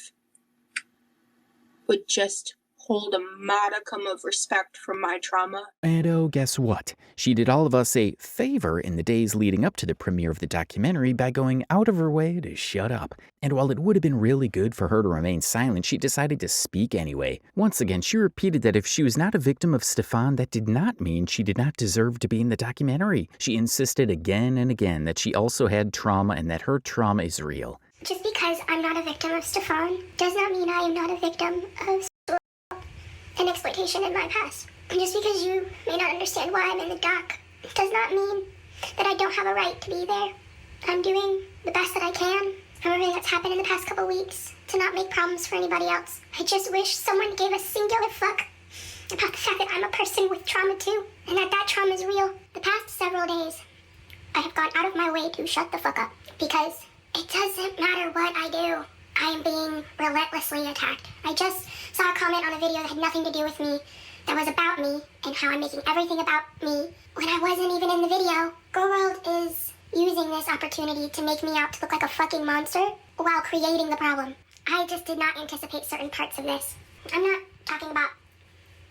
would just hold a modicum of respect for my trauma. And oh, guess what? She did all of us a favor in the days leading up to the premiere of the documentary by going out of her way to shut up. And while it would have been really good for her to remain silent, she decided to speak anyway. Once again, she repeated that if she was not a victim of Stefan, that did not mean she did not deserve to be in the documentary. She insisted again and again that she also had trauma and that her trauma is real. Just because I'm not a victim of Stefan does not mean I am not a victim of and exploitation in my past. And just because you may not understand why I'm in the dock does not mean that I don't have a right to be there. I'm doing the best that I can from everything that's happened in the past couple weeks to not make problems for anybody else. I just wish someone gave a singular fuck about the fact that I'm a person with trauma too, and that trauma is real. The past several days, I have gone out of my way to shut the fuck up because it doesn't matter what I do. I am being relentlessly attacked. I just saw a comment on a video that had nothing to do with me, that was about me, and how I'm making everything about me when I wasn't even in the video. Gorl World is using this opportunity to make me out to look like a fucking monster while creating the problem. I just did not anticipate certain parts of this. I'm not talking about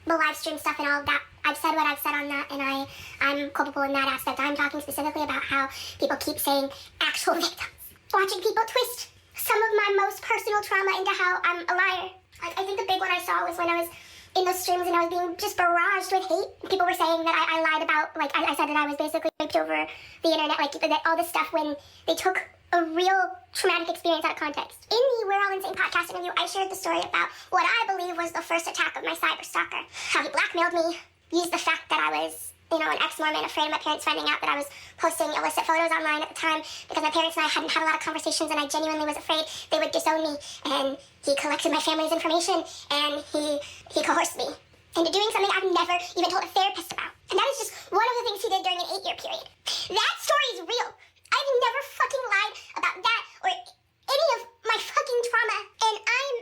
the live stream stuff and all of that. I've said what I've said on that, and I'm culpable in that aspect. I'm talking specifically about how people keep saying actual victims. Watching people twist some of my most personal trauma into how I'm a liar. I think the big one I saw was when I was in those streams and I was being just barraged with hate. People were saying that I lied about, like, I said that I was basically raped over the internet, like, that all this stuff when they took a real traumatic experience out of context. In the We're All Insane podcast interview, I shared the story about what I believe was the first attack of my cyber stalker. How he blackmailed me, used the fact that I was, an ex-Mormon, afraid of my parents finding out that I was posting illicit photos online at the time because my parents and I hadn't had a lot of conversations and I genuinely was afraid they would disown me. And he collected my family's information and he coerced me into doing something I've never even told a therapist about. And that is just one of the things he did during an 8-year period. That story is real. I've never fucking lied about that or any of my fucking trauma. And I'm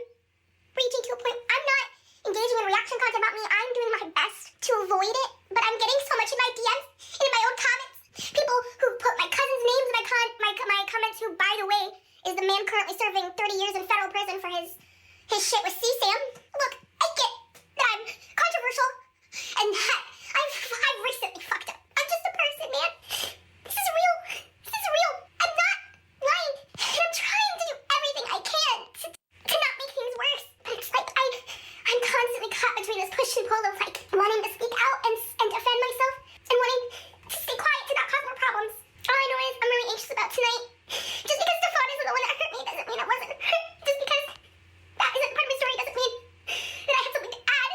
reaching to a point, I'm not engaging in reaction content about me. I'm doing my best to avoid it, but I'm getting so much in my DMs and in my own comments. People who put my cousin's names in my comments, who, by the way, is the man currently serving 30 years in federal prison for his shit with CSAM. Look, I get that I'm controversial and that I've recently fucked up. I'm just a person, man. This is real. This is real. I'm not lying. And I'm trying to do everything I can to not make things worse. But it's like I'm constantly caught between this push and pull of like wanting to speak out and defend myself and wanting to stay quiet to not cause more problems. All I know is I'm really anxious about tonight. Just because Stefan isn't the one that hurt me doesn't mean I wasn't hurt. Just because that isn't part of my story doesn't mean that I have something to add.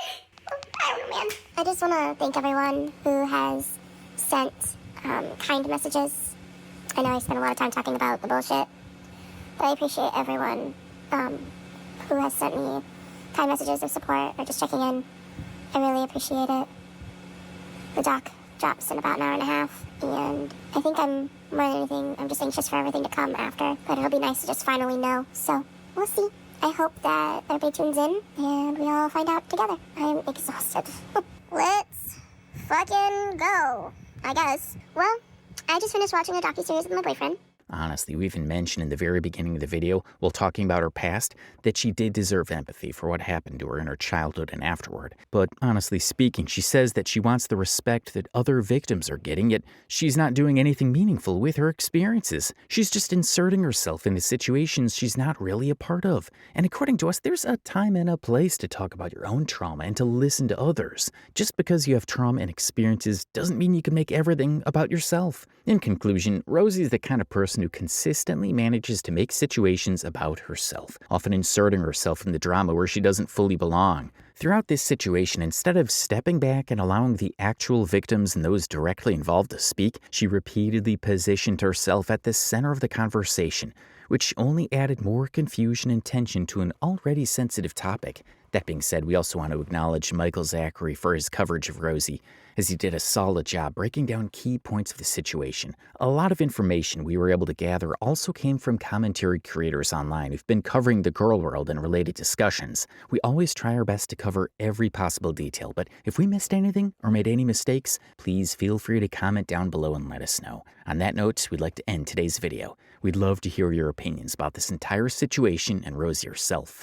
I don't know, man. I just want to thank everyone who has sent kind messages. I know I spent a lot of time talking about the bullshit, but I appreciate everyone who has sent me kind messages of support or just checking in. I really appreciate it. The doc drops in about an hour and a half, and I think I'm, more than anything, I'm just anxious for everything to come after, but it'll be nice to just finally know, so we'll see. I hope that everybody tunes in, and we all find out together. I'm exhausted. Let's fucking go, I guess. Well, I just finished watching a docuseries with my boyfriend. Honestly, we even mentioned in the very beginning of the video, while talking about her past, that she did deserve empathy for what happened to her in her childhood and afterward. But honestly speaking, she says that she wants the respect that other victims are getting, yet she's not doing anything meaningful with her experiences. She's just inserting herself into situations she's not really a part of. And according to us, there's a time and a place to talk about your own trauma and to listen to others. Just because you have trauma and experiences doesn't mean you can make everything about yourself. In conclusion, Rosie is the kind of person who consistently manages to make situations about herself, often inserting herself in the drama where she doesn't fully belong. Throughout this situation, instead of stepping back and allowing the actual victims and those directly involved to speak, she repeatedly positioned herself at the center of the conversation, which only added more confusion and tension to an already sensitive topic. That being said, we also want to acknowledge Michael Zachary for his coverage of Rosie, as he did a solid job breaking down key points of the situation. A lot of information we were able to gather also came from commentary creators online who've been covering the Gorl World and related discussions. We always try our best to cover every possible detail, but if we missed anything or made any mistakes, please feel free to comment down below and let us know. On that note, we'd like to end today's video. We'd love to hear your opinions about this entire situation and Rosie herself.